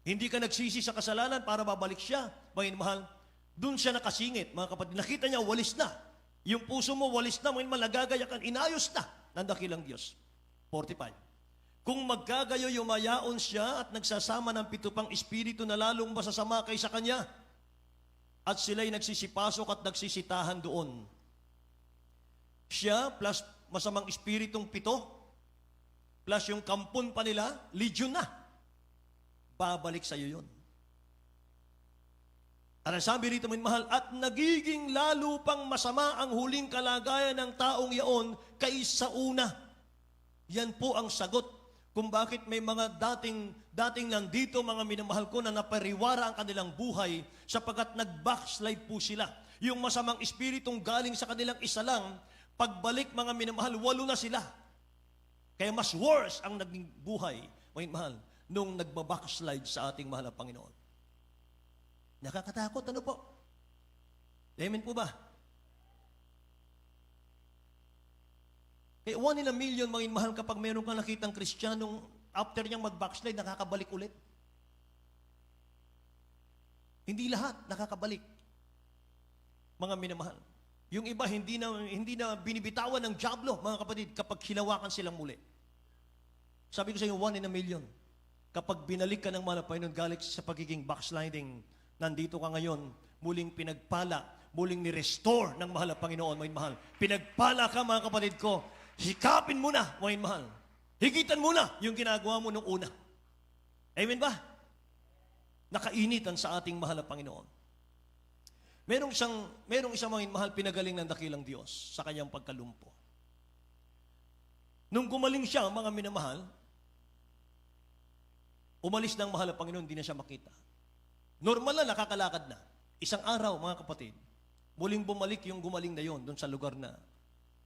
Hindi ka nagsisi sa kasalanan para babalik siya, mga minamahal. Doon siya nakasingit, mga kapatid. Nakita niya, walis na. Yung puso mo, walis na. May malagagayakan, inayos na ng dakilang Diyos. 45. Kung magkagayo, yumayaon siya at nagsasama ng 7 pang espiritu na lalong masasama kaysa kanya. At sila'y nagsisipasok at nagsisitahan doon. Siya plus masamang espiritong 7, plus yung kampon pa nila, legion na. Babalik sa'yo yun. At sabi rito, may mahal, at nagiging lalo pang masama ang huling kalagayan ng taong yaon kaysa una. Yan po ang sagot kung bakit may mga dating nandito, mga minamahal ko, na napariwara ang kanilang buhay sapagkat nag-backslide po sila. Yung masamang espiritong galing sa kanilang isa lang, pagbalik, mga minamahal, 8 na sila. Kaya mas worse ang naging buhay, mga minamahal, nung nagbabackslide sa ating mahal na Panginoon. Nakakatakot, ano po? Amen po ba? Kaya 1 in a million, mga mahal, kapag meron kang nakitang Kristiyanong after niyang mag-backslide, nakakabalik ulit. Hindi lahat nakakabalik. Mga minamahal. Yung iba, hindi na binibitawan ng diablo, mga kapatid, kapag hinawakan silang muli. Sabi ko sa inyo, 1 in a million. Kapag binalik ka ng mahal na Panginoon, galing sa pagiging backsliding nandito ka ngayon, muling pinagpala, muling ni-restore ng mahal na Panginoon, mga mahal. Pinagpala ka, mga kapatid ko. Sikapin mo na, mga mahal. Higitan mo na yung ginagawa mo nung una. Amen ba? Nakainitan sa ating mahal na Panginoon. Merong isang mga mahal pinagaling ng dakilang Diyos sa kanyang pagkalumpo. Nung gumaling siya, mga minamahal, umalis ng mahal na Panginoon, hindi na siya makita. Normal na, nakakalakad na. Isang araw, mga kapatid, muling bumalik yung gumaling na yon doon sa lugar na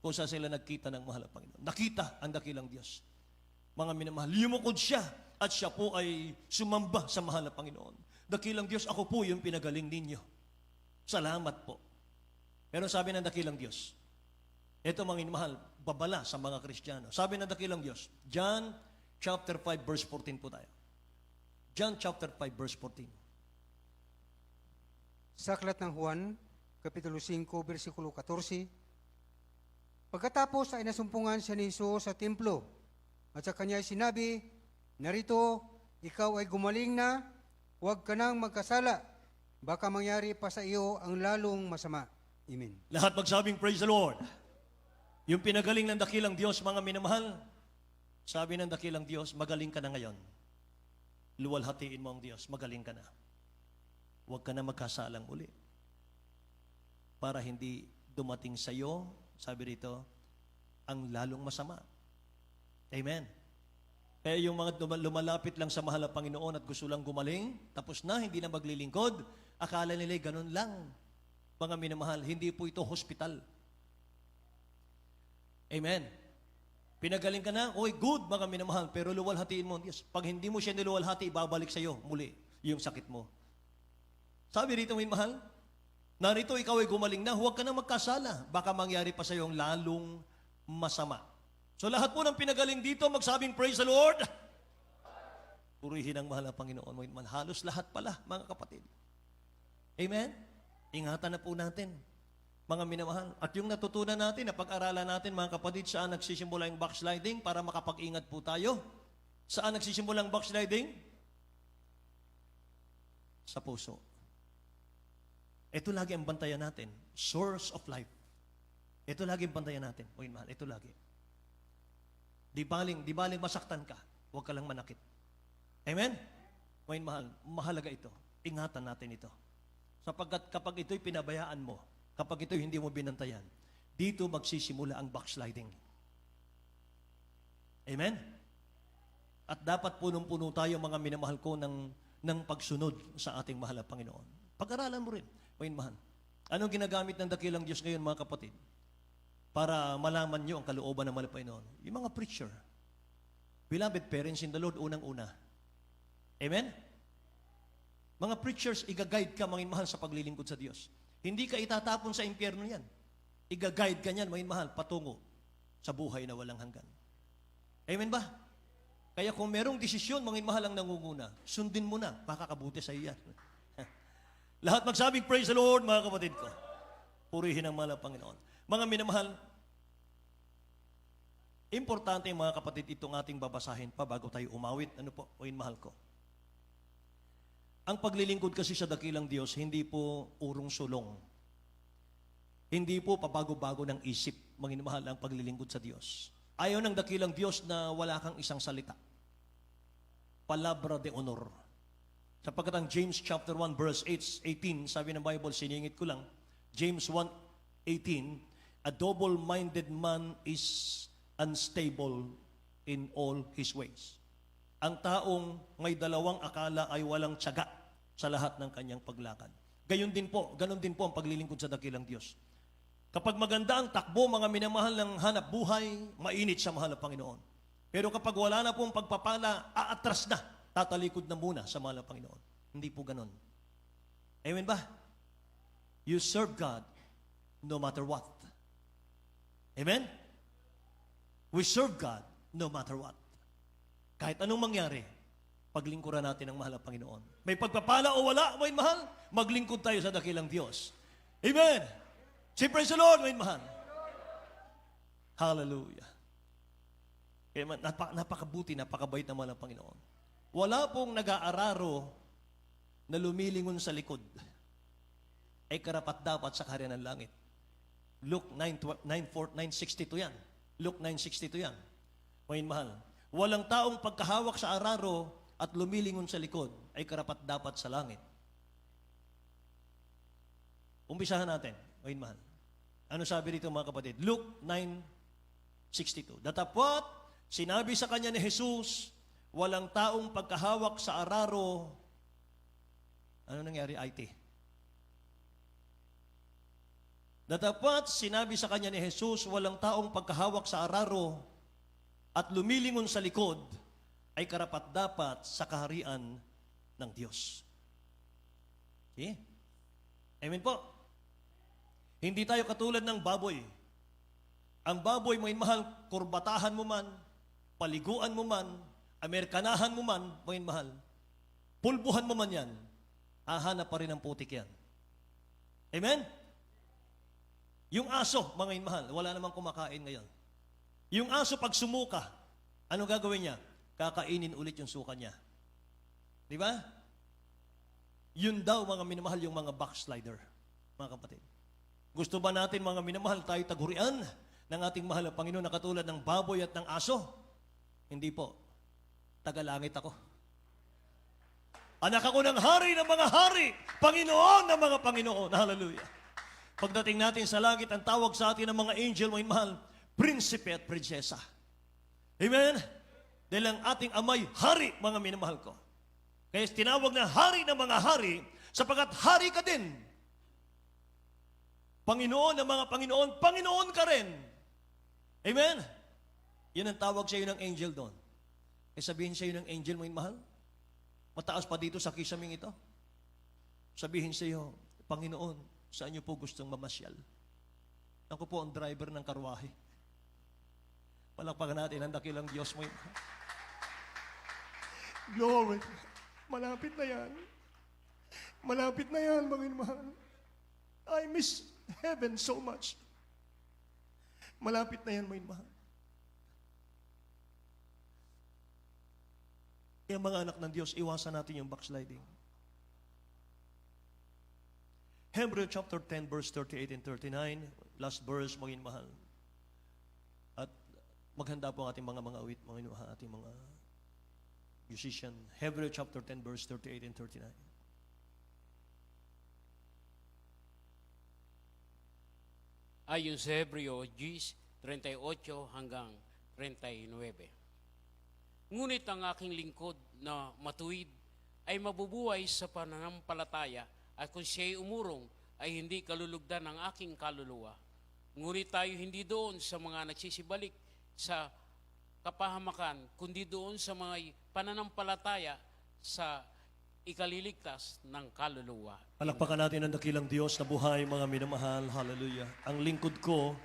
kung saan sila nagkita ng mahal na Panginoon. Nakita ang dakilang Diyos. Mga minamahal, lumukod siya at siya po ay sumamba sa mahal na Panginoon. Dakilang Diyos, ako po yung pinagaling ninyo. Salamat po. Pero sabi ng dakilang Diyos, ito mga minamahal, babala sa mga Kristiyano. Sabi ng dakilang Diyos, John chapter 5 verse 14 po tayo. John chapter 5 verse 14. Sa aklat ng Juan, Kapitulo 5, versikulo 14, pagkatapos ay nasumpungan siya ni Jesus sa templo, at sa kanya ay sinabi, narito, ikaw ay gumaling na, huwag ka nang magkasala, baka mangyari pa sa iyo ang lalong masama. Amen. Lahat magsabing praise the Lord. Yung pinagaling ng dakilang Diyos, mga minamahal, sabi ng dakilang Diyos, magaling ka na ngayon. Luwalhatiin mo ang Diyos, magaling ka na. Huwag ka na magkasalang uli. Para hindi dumating sa iyo, sabi rito, ang lalong masama. Amen. Kaya yung mga lumalapit lang sa mahal na Panginoon at gusto lang gumaling, tapos na, hindi na maglilingkod, akala nila ganun lang. Mga minamahal, hindi po ito hospital. Amen. Pinagaling ka na, okay, good, mga minamahal, pero luwalhatiin mo. Yes, pag hindi mo siya niluwalhati, ibabalik sa iyo muli yung sakit mo. Sabi rito, minamahal, narito ikaw ay gumaling na, huwag ka na magkasala, baka mangyari pa sa iyo ang lalong masama. So lahat po ng pinagaling dito, magsabing praise the Lord. Purihin ang mahal na Panginoon. Halos lahat pala, mga kapatid. Amen? Ingatan na po natin, mga minamahal. At yung natutunan natin, na pag-aralan natin, mga kapatid, saan nagsisimula yung backsliding para makapag-ingat po tayo? Saan nagsisimula ang backsliding? Sa puso. Ito lagi ang bantayan natin. Source of life. Ito lagi ang bantayan natin. O mahal, ito lagi. Di baling masaktan ka, huwag ka lang manakit. Amen? O mahal, mahalaga ito. Ingatan natin ito. Sapagkat kapag ito'y pinabayaan mo, kapag ito'y hindi mo binantayan, dito magsisimula ang backsliding. Amen? At dapat punong-puno tayo, mga minamahal ko, ng pagsunod sa ating mahal na Panginoon. Pag-aralan mo rin, mga mahal. Anong ginagamit ng dakilang Diyos ngayon, mga kapatid? Para malaman nyo ang kalooban ng mahal na Panginoon. Yung mga preacher. Beloved parents in the Lord, unang-una. Amen? Mga preachers, igaguide ka, mga mahal, sa paglilingkod sa Diyos. Hindi ka itatapon sa impyerno yan. Igaguide ka niyan, mga mahal, patungo sa buhay na walang hanggan. Amen ba? Kaya kung merong desisyon, mga mahal ang nangunguna, sundin mo na, makakabuti sa iyo yan. Lahat magsabing praise the Lord, mga kapatid ko. Purihin ang mahal na Panginoon. Mga minamahal, importante, mga kapatid, itong ating babasahin pa bago tayo umawit. Ano po, o mahal ko? Ang paglilingkod kasi sa dakilang Diyos, hindi po urong sulong. Hindi po pabago-bago ng isip, mga minamahal, ang paglilingkod sa Diyos. Ayaw ng dakilang Diyos na wala kang isang salita. Palabra de honor. Sapagkat ang James chapter 1 verse 18, sabi ng Bible, siningit ko lang, James 1:18, a double-minded man is unstable in all his ways. Ang taong may dalawang akala ay walang tiyaga sa lahat ng kanyang paglakad. Ganon din po ang paglilingkod sa dakilang Diyos. Kapag maganda ang takbo, mga minamahal ng hanap buhay, mainit sa mahal na Panginoon. Pero kapag wala na pong pagpapala, aatras na, tatalikod na muna sa mahal na Panginoon. Hindi po ganon. Amen ba? You serve God no matter what. Amen? We serve God no matter what. Kahit anong mangyari, paglingkuran natin ang mahal na Panginoon. May pagpapala o wala, may mahal, maglingkod tayo sa dakilang Diyos. Amen? Say praise the Lord, may mahal. Hallelujah. Kaya napakabuti, napakabait ng mahal na Panginoon. Wala pong nag-aararo na lumilingon sa likod ay karapat-dapat sa kaharian ng langit. Luke 9:62 yan. Luke 9:62 yan. Mga mahal, walang taong pagkahawak sa araro at lumilingon sa likod ay karapat-dapat sa langit. Umpisahan natin, mga mahal. Ano sabi dito mga kapatid? Luke 9:62. Datapwat, sinabi sa kanya ni Jesus, walang taong pagkahawak sa araro. Ano nangyari, IT? Datapwat, sinabi sa kanya ni Jesus, walang taong pagkahawak sa araro at lumilingon sa likod ay karapat-dapat sa kaharian ng Diyos. Okay? Amen po. Hindi tayo katulad ng baboy. Ang baboy, may mahal, kurbatahan mo man, paliguan mo man, Amerikanahan mo man, may mahal, pulbuhan mo man yan, hahanap pa rin ang putik yan. Amen? Yung aso, mga mahal, wala namang kumakain ngayon. Yung aso pag sumuka, ano gagawin niya? Kakainin ulit yung suka niya. Di ba? Yun daw, mga minamahal, yung mga backslider, mga kapatid. Gusto ba natin, mga minamahal, tayo tagurian ng ating mahal na Panginoon na katulad ng baboy at ng aso? Hindi po. Tagalangit ako. Anak ako ng hari ng mga hari, Panginoon ng mga Panginoon. Hallelujah. Pagdating natin sa langit, ang tawag sa atin ng mga angel, mga mahal, prinsipe at prinsesa. Amen? Dahil ang ating amay, hari, mga minamahal ko. Kaya tinawag na hari ng mga hari, sapagkat hari ka din. Panginoon ng mga Panginoon, Panginoon ka rin. Amen? Yan ang tawag sa iyo ng angel doon. Kaya sabihin sa iyo ng angel, mga mahal, mataas pa dito sa kisaming ito. Sabihin sa iyo, Panginoon, saan niyo po gustong mamasyal? Ako po ang driver ng karwahe. Palakpakan natin ang dakilang Diyos mo. Glory. Malapit na yan. Malapit na yan, mga mahal. I miss heaven so much. Malapit na yan, mga mahal. Kaya mga anak ng Diyos, iwasan natin yung backsliding. Hebrews chapter 10, verse 38 and 39, last verse, mga mahal. At maghanda po ang ating mga awit, mga inuha, ating mga musician. Hebrews chapter 10, verse 38 and 39. Ayon sa Hebreo 10:38 hanggang 39. Ngunit ang aking lingkod na matuwid ay mabubuhay sa pananampalataya at kung siya'y umurong ay hindi kalulugdan ng aking kaluluwa. Ngunit tayo hindi doon sa mga nagsisibalik sa kapahamakan, kundi doon sa mga pananampalataya sa ikaliligtas ng kaluluwa. Palakpakan natin ang dakilang Diyos na buhay, mga minamahal. Hallelujah. Ang lingkod ko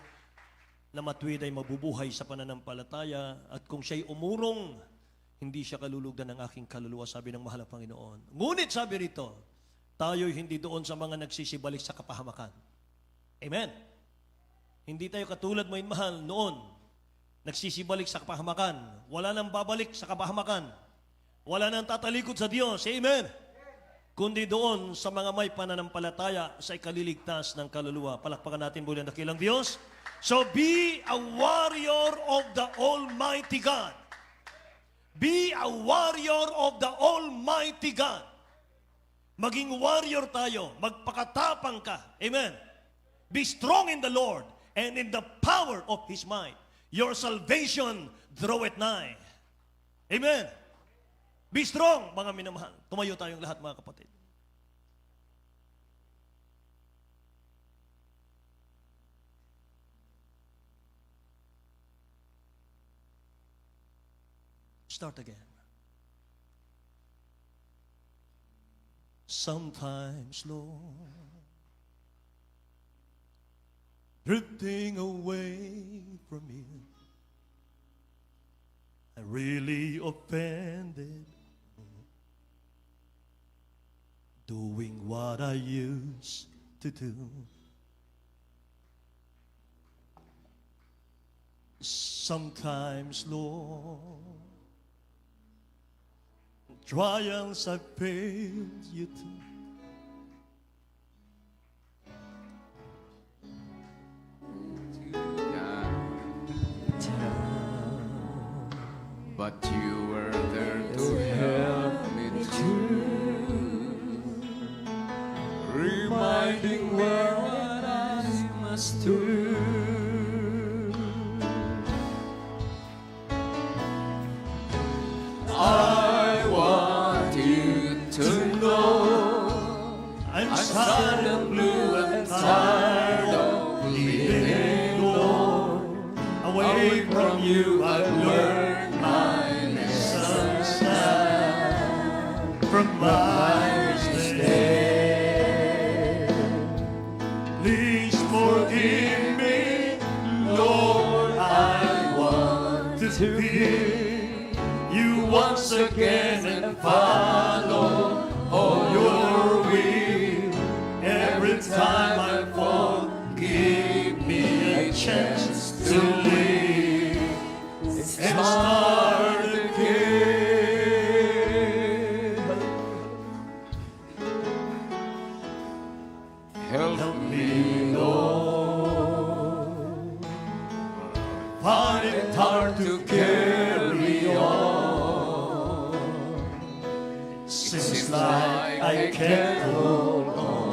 na matuwid ay mabubuhay sa pananampalataya at kung siya'y umurong, hindi siya kalulugdan ng aking kaluluwa, sabi ng mahal na Panginoon. Ngunit sabi rito, tayo'y hindi doon sa mga nagsisibalik sa kapahamakan. Amen. Hindi tayo katulad, mga mahal, noon, nagsisibalik sa kapahamakan. Wala nang babalik sa kapahamakan. Wala nang tatalikod sa Diyos. Amen. Kundi doon sa mga may pananampalataya sa ikaliligtas ng kaluluwa. Palakpakan natin muli ang dakilang Diyos. So be a warrior of the Almighty God. Be a warrior of the Almighty God. Maging warrior tayo. Magpakatapang ka. Amen. Be strong in the Lord and in the power of His might. Your salvation draweth nigh. Amen. Be strong, mga minamahal. Tumayo tayong lahat, mga kapatid. Start again. Sometimes, Lord, drifting away from you, I really offended, doing what I used to do. Sometimes, Lord, trials I've failed you to. But you were there to help me through, reminding me what I must do. I want you to know I'm sad and blue and tired of living alone. away from you. I've learned my lessons From my mistake. Please forgive me, Lord. I want to hear you once again and follow all your will. Every time I fall, give me a chance to live and start again. Help me, Lord, find it hard to carry on. Seems like I can't hold on.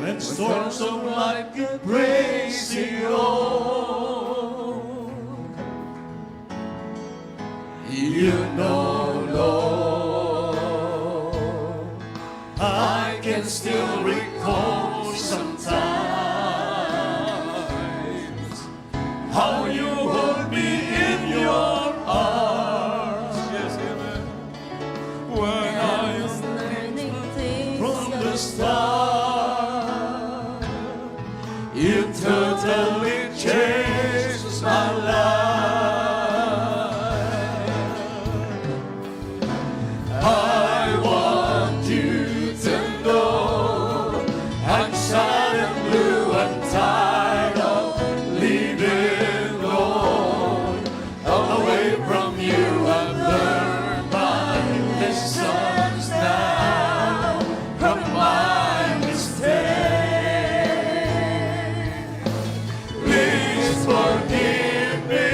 When storms of life get crazy on, you know, Lord, I can still recall sometimes how you hold me in your arms. Yes, amen. When I was from the start, you totally changed my life. I want you to know I'm sad and blue and tired of living alone. Away from you, I've learned my lessons now from my mistake. Please forgive me,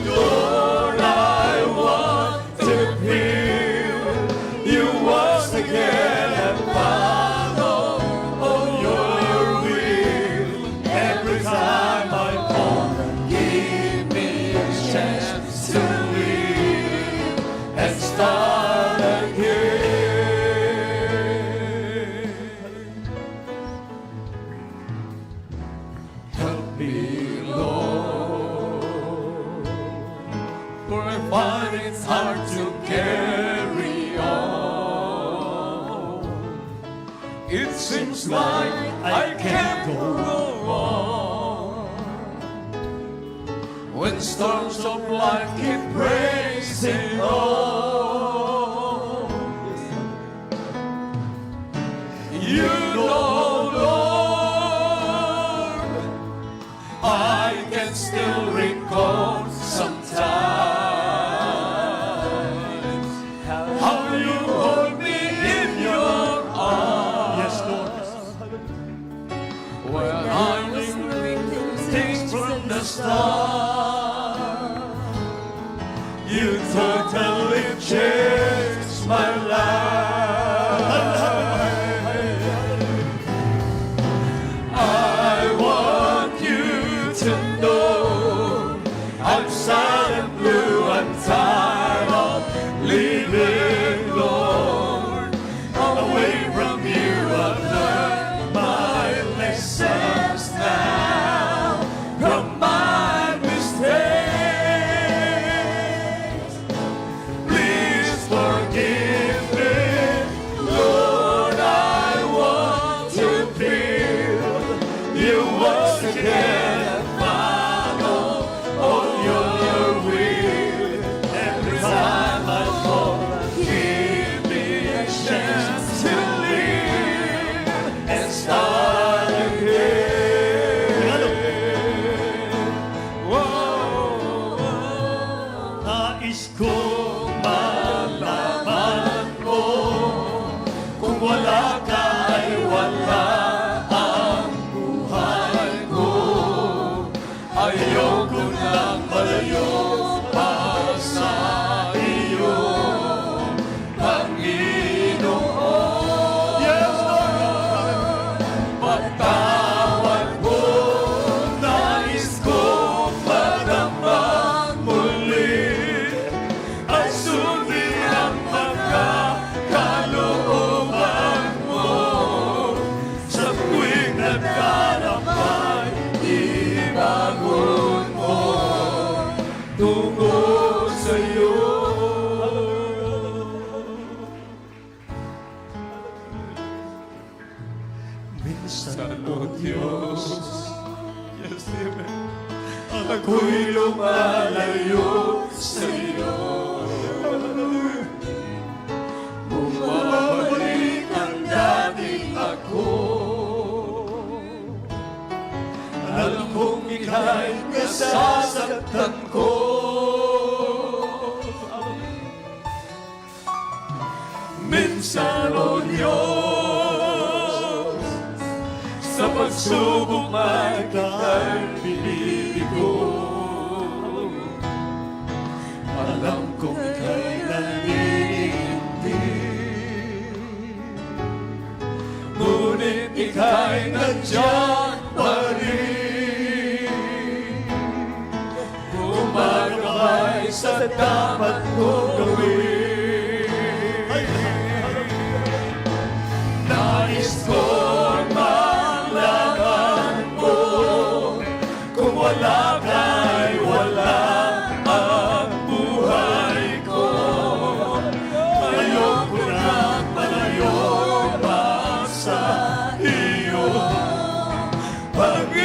Lord. I want to feel you once again and follow all your will. Every time I fall, give me a chance to live and start again. Help me, Lord, for I find it's hard to carry on. It seems like I can't go on when storms of life keep racing on. You know, Lord, I can still recall sometimes how you hold me in your arms. Yes, Lord. When I was doing things from the start, you totally changed my life. I want you to know I'm sad and blue and tired of living, Lord. Away from you, I've learned my lessons now from my mistakes. ako'y lumalayo sa'yo. Bumabalik ang dating ako. Alam kong ika'y nasasaktan ko. Minsan, O Diyos, sa pagsubok magdaan pinili ko. Alam kong ika'y naninindig, ngunit ika'y nandiyan pa rin. Gumagabay sa dapat kong gawin. Nais kong malaman mo, kung wala ka'y wala ang buhay ko. Ayoko nang malayo pa sa iyo, Panginoon.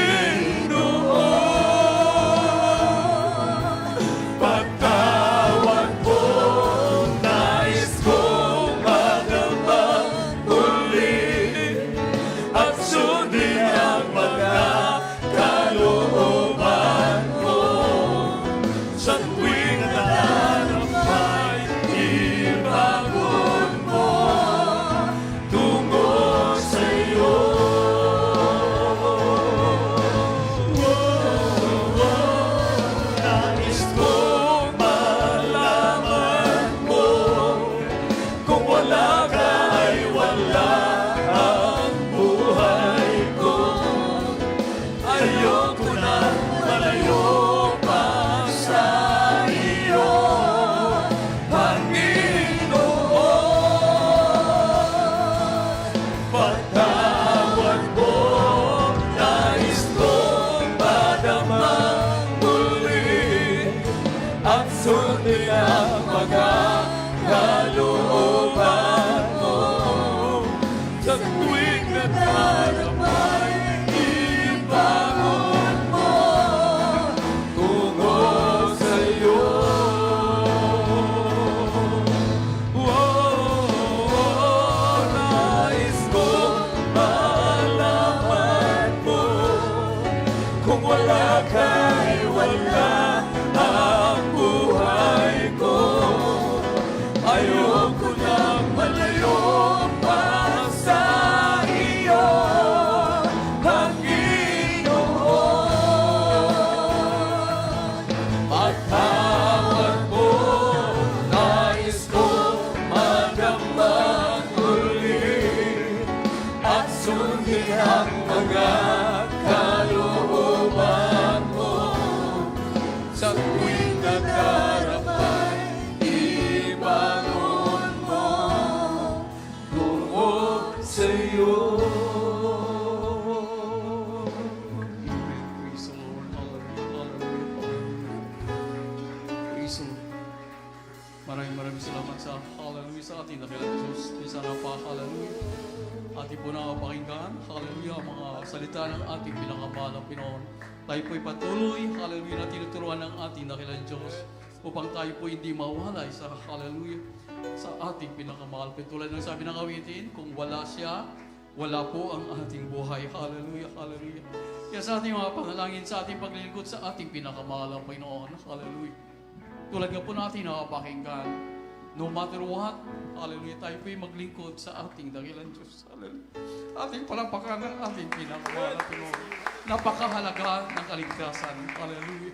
Patawad mo, nais kong magabang muli at sundin ang mga kalooban mo. Sa tuwing nahanap ay ibangon mo tungo sa iyo. Nais kong malaman mo, kung wala ka ay wala ang buhay ko. Ayoko na malayo pa sa iyo, Panginoon. Patawad mo, nais kong madama muli at sundin ang mga kalooban mo. Sa tuwing nagharap ay ibangon mo tungo sa iyo. Nais kong malaman mo, kung wala ka'y wala ang buhay ko. Ayoko nang malayo pa sa iyo, Panginoon. Patawad mo, nais kong madamang muli at sundin ang mga kalooban mo. Sa tuwing nagharap ay ibangon mo tungo sa iyo. Praise the Lord. Hallelujah. Hallelujah. Praise the Lord. Maraming salamat sa hallelujah sa ating dakilang Diyos. Isa na pa hallelujah. Ating po nakapakinggan, hallelujah, ang mga salita ng ating pinakamahal na Pinoon. Tayo po'y patuloy, hallelujah, na tinuturuan ng ating dakilang Diyos upang tayo po hindi mawalay sa hallelujah sa ating pinakamahal. Tulad ng sabi ng awitin, kung wala siya, wala po ang ating buhay. Hallelujah, hallelujah. Kaya sa ating mga panalangin, sa ating paglilingkod sa ating pinakamahal na Pinoon. Hallelujah. Tulad nga po natin nakapakinggan, no matter what, hallelujah, tayo po'y maglingkod sa ating dakilang Diyos. Hallelujah. Ating palapakan ng ating pinakamahal na Pinoon. Napakahalaga ng kaligtasan. Hallelujah.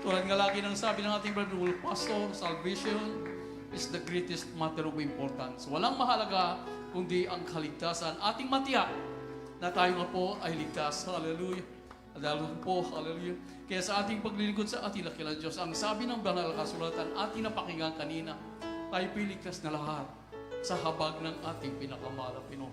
Tulad nga lagi ng sabi ng ating brother pastor, salvation is the greatest matter of importance. Walang mahalaga kundi ang kaligtasan. Ating matiyak na tayo nga po ay ligtas. Hallelujah. Dahil po, hallelujah. Kaya sa ating paglilingkod sa ating dakilang Diyos, ang sabi ng banal na kasulatan, ating napakinggan kanina, tayo piligtas na lahat sa habag ng ating pinakamahal na Pinoon.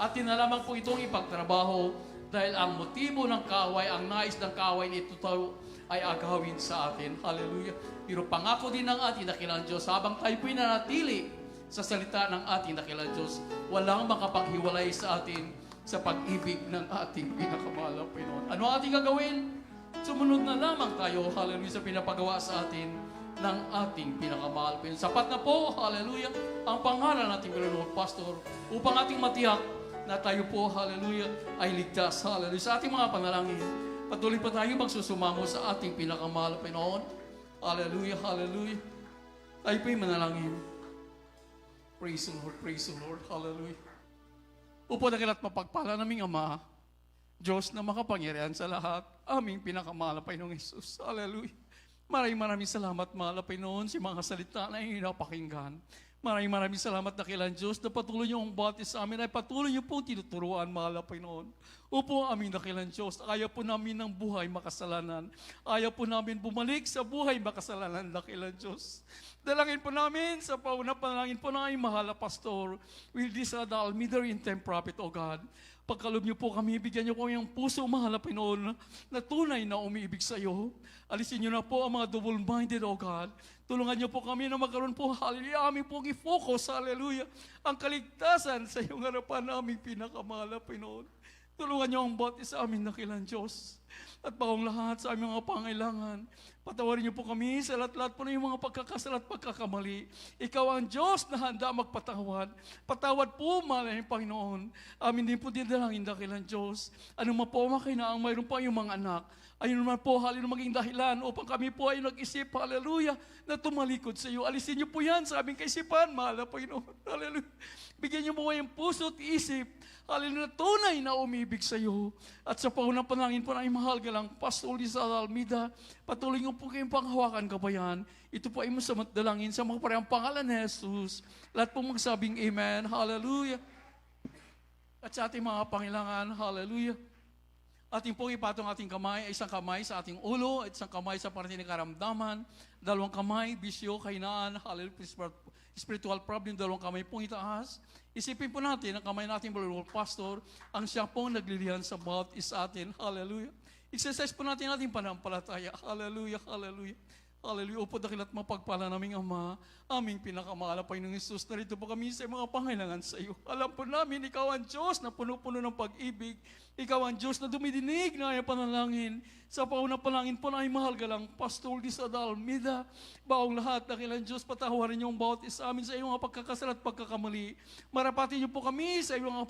Atin na lamang po itong ipagtrabaho dahil ang motibo ng kaaway, ang nais ng kaaway nito tayo ay agawin sa atin. Hallelujah. Pero pangako din ng ating dakilang Diyos, habang tayo po'y nanatili sa salita ng ating dakilang Diyos, walang makapaghiwalay sa atin sa pag-ibig ng ating pinakamahal na Pinoon. Ano ang ating gagawin? Sumunod na lamang tayo, hallelujah, sa pinapagawa sa atin ng ating pinakamahal. Sapat na po, hallelujah, ang pangalan nating Lord Pastor upang ating matiyak na tayo po, hallelujah, ay ligtas, hallelujah, sa ating mga panalangin. Patuloy pa tayo magsusumamo sa ating pinakamahal, Panginoon. Hallelujah, hallelujah. Tayo po'y manalangin. Praise the Lord, hallelujah. Upo na kila't mapagpala naming Ama, Diyos na makapangyarihan sa lahat, aming pinakamahal na Panginoong Jesus. Hallelujah. Maraming salamat, mahal na Panginoon, si mga salita na iyong napakinggan. Maraming salamat na kailan Diyos na patuloy niyo ang bati sa amin ay patuloy niyo po tinuturuan, mahal na Panginoon. Upo aming dakilan Diyos, ayaw po namin ng buhay makasalanan. Ayaw po namin bumalik sa buhay makasalanan, dakilan Diyos. Dalangin po namin sa pauna panalangin po ng aming mahal na Pastor, Will Disadal, Middle in Time Prophet, O God. Pagkalob niyo po kami, bigyan niyo kami ng puso, mahal na Panginoon, na tunay na umiibig sa iyo. Alisin niyo na po ang mga double-minded, O God. Tulungan niyo po kami na magkaroon po, hallelujah, aming pong i-focus, hallelujah, ang kaligtasan sa iyong harapan naming pinakamahal na Panginoon. Tulungan niyo ang bawat isa amin nakilan Diyos. At bagong lahat sa aming mga pangailangan. Patawarin niyo po kami sa lahat-lahat po ng mga pagkakasala at pagkakamali. Ikaw ang Diyos na handa magpatawad. Patawad po, mahal na Panginoon. Amin din po dinalangin dakilan Diyos. Anong mapoma kinaang mayroon pa yung mga anak. Ayun naman po, halino maging dahilan upang kami po ay nag-isip, hallelujah, na tumalikod sa iyo. Alisin niyo po yan sa aming kaisipan, mahal na Panginoon. Hallelujah. Bigyan niyo po kayong puso at isip, hallelujah, na tunay na umibig sa iyo. At sa paunang panangin po na mahal galang Pastor Rizal Almeida, patuloy niyo po kayong panghawakan kabayan. Ito po ay masamat dalangin sa mga parehang pangalan ni Jesus. Lahat po magsabing amen, hallelujah. At sa ating mga pangailangan, hallelujah. Ating pong ipatong ating kamay, isang kamay sa ating ulo, at isang kamay sa parte ng karamdaman, dalawang kamay, bisyo, kahinaan, hallelujah, spiritual problem, dalawang kamay pong itaas. Isipin po natin, ang kamay natin, Lord Pastor, ang siya pong naglilihan sa bawat isa atin, hallelujah. Exercise po natin ating panampalataya, hallelujah, hallelujah. Hallelujah. Upo dakilat mapagpala naming Ama, aming pinakamahal na Panginoong Isus. Narito po kami sa mga pangailangan sa iyo. Alam po namin, ikaw ang Diyos na puno-puno ng pag-ibig. Ikaw ang Diyos na dumidinig na ay panalangin. Sa paunang panalangin po na ay mahal galang Pastor Rizal Almeida. Baong lahat, dakilan Diyos, patawarin niyo ang bawat isa amin sa iyong mga pagkakasala at pagkakamali. Marapatin niyo po kami sa iyong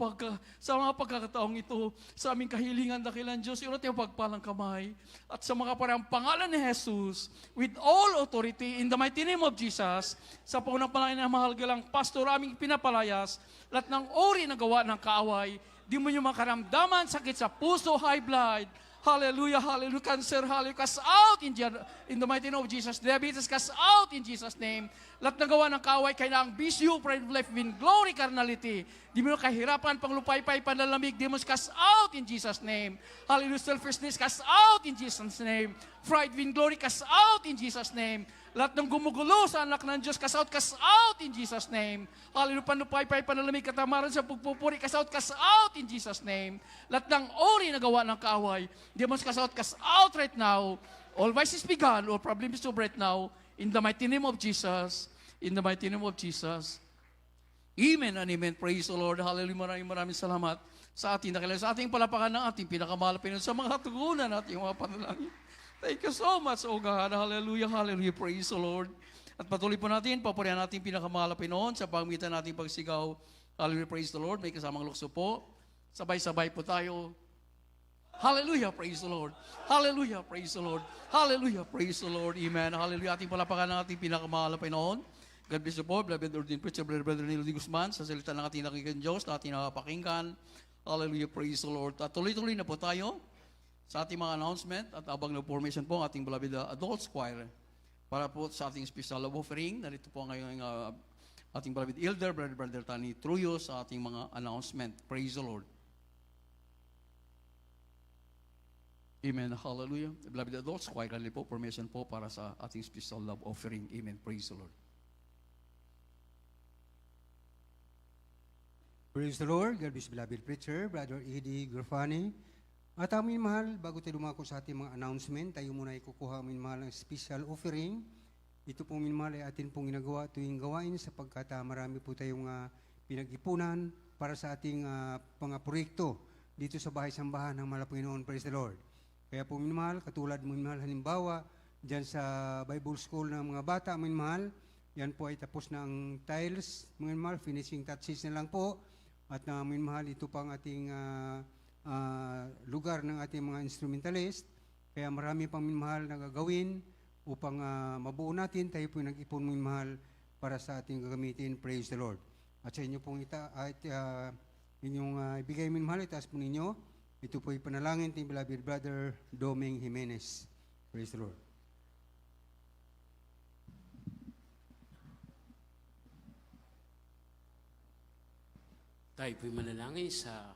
sa mga pagkakataong ito. Sa aming kahilingan, dakilan Diyos, iyon at iyong pagpalang kamay. At sa mga parang pangalan ni Jesus, with all authority, in the mighty name of Jesus, sa paunang panalangin na mahal galang Pastor, aming pinapalayas, lahat ng ori na gawa ng kaaway, di mo nyo makaramdaman, sakit sa puso, high blood, hallelujah, hallelujah, cancer, hallelujah, cast out in the mighty name of Jesus, diabetes, cast out in Jesus' name, lahat ng gawa ng kaaway, kailangang bisyo, pride of life, win glory, carnality, di mo kahirapan, panglupay-pay, panlalamig, demons, cast out in Jesus' name, hallelujah, selfishness, cast out in Jesus' name, pride, win glory, cast out in Jesus' name, lahat ng gumugulo sa anak ng Diyos, cast out in Jesus' name. Hallelujah, panupay-pay, panalamig, katamaran sa pagpupuri, cast out in Jesus' name. Lahat ng ori na gawa ng kaaway, demons, cast out right now. All vices begun, all problems to right now, in the mighty name of Jesus, in the mighty name of Jesus. Amen and amen. Praise the Lord. Hallelujah, maraming salamat sa ating nakilala, sa ating palapakan ng ating pinakamahal Panginoon, sa mga tugunan natin, mga panalangin. Thank you so much, oh God. Hallelujah, hallelujah. Praise the Lord. At patuloy po natin, papurihan natin pinakamahal na Panginoon sa pangmitan nating pagsigaw. Hallelujah, praise the Lord. May kasamang lukso po. Sabay-sabay po tayo. Hallelujah, praise the Lord. Hallelujah, praise the Lord. Hallelujah, praise the Lord. Amen. Hallelujah. Ating palapakan ng ating pinakamahal na Panginoon. God bless you po, beloved ordained preacher, Brother Nilo D. Guzman, sa salita ng ating nakikita Diyos, na ating nakapakinggan. Hallelujah, praise the Lord. At tuloy-tuloy na po tayo sa ating mga announcement at abang na formation po ang ating beloved adults choir para po sa ating special love offering. Narito po ngayon ating beloved elder, Brother Tani Truyo, sa ating mga announcement. Praise the Lord. Amen. Hallelujah. Beloved adults choir, po formation po para sa ating special love offering. Amen. Praise the Lord. Praise the Lord. God bless beloved preacher, Brother Eddie Grafani. At amin mahal, bago tayo lumako sa ating mga announcement, tayo muna ay kukuha amin mahal ng special offering. Ito pong minmahal ay atin pong ginagawa tuwing gawain sapagkat marami po tayong pinag-ipunan para sa ating mga proyekto dito sa bahay-sambahan ng Mahal na Panginoon. Praise the Lord. Kaya po minamahal, katulad mo minamahal, halimbawa, dyan sa Bible School ng mga bata, minamahal, yan po ay tapos na ang tiles, minamahal, finishing touches na lang po. At minamahal, ito pa ang ating lugar ng ating mga instrumentalist. Kaya marami pang minamahal na gagawin upang mabuo natin. Tayo po nag-ipon minamahal para sa ating gagamitin. Praise the Lord. At sa inyo pong inyong ibigay minamahal, itaas po ninyo. Ito po ipanalangin ng beloved brother Doming Jimenez. Praise the Lord. Tayo po'y manalangin sa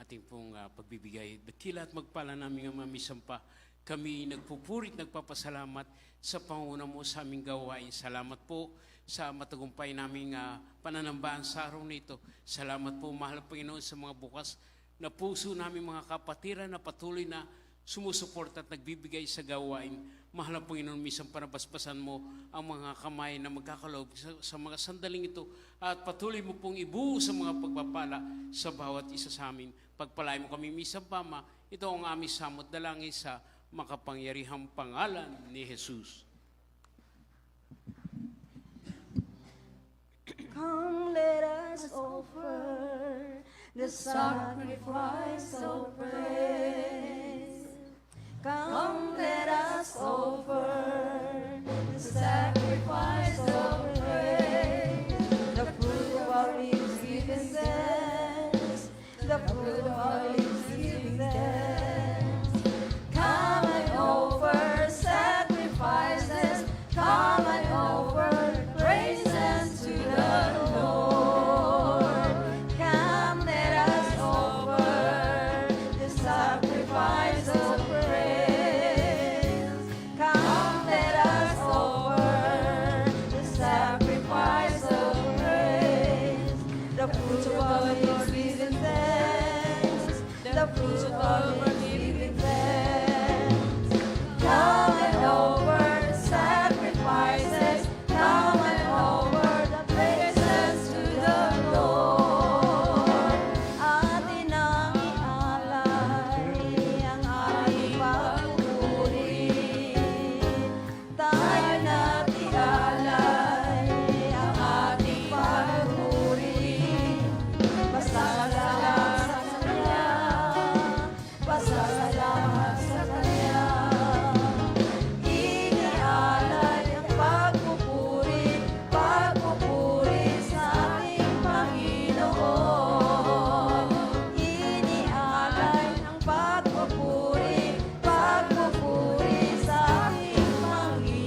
ating pong pagbibigay. Dakila at magpala namin ang mamisampa. Kami nagpupurit, nagpapasalamat sa panguna mo sa aming gawain. Salamat po sa matagumpay naming pananambahan sa araw nito. Salamat po, mahal Panginoon, sa mga bukas na puso namin mga kapatiran na patuloy na sumusuporta at nagbibigay sa gawain. Mahal Panginoon, minsan panabasbasan mo ang mga kamay na magkakaloob sa mga sandaling ito at patuloy mo pong ibuo sa mga pagpapala sa bawat isa sa amin. Pagpalain mo kami minsan pama, ito ang aming samot dalangin sa makapangyarihang pangalan ni Jesus. Come, let us offer the sacrifice of praise. Come, let us offer the sacrifice of praise. The fruit of our lips giving thanks. The fruit of our lips giving thanks. Come and offer sacrifices. Come and offer praises to the Lord. Come, let us offer the sacrifice of praise. Come, let us offer the sacrifice of praise. The fruit of our lips giving thanks. The fruit of our lips giving thanks. Come and offer sacrifices. Come and offer the praises to the Lord. Atin ang ialay ang ating pagpupuri. Tayo na't ialay ang ating pagpupuri. Pasasalamat sa Kanya. Pasasalamat sa Kanya. Inialay ang pagpupuri, pagpupuri sa ating Panginoon. Inialay ang pagpupuri, pagpupuri sa ating Panginoon.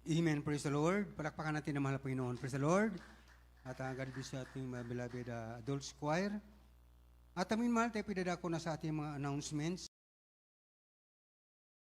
Amen. Praise the Lord. Palakpakan natin ang mahal na Panginoon. Praise the Lord. At God bless sa ating mga beloved adults choir. At amin mahal, tayo pidadako na sa ating mga announcements.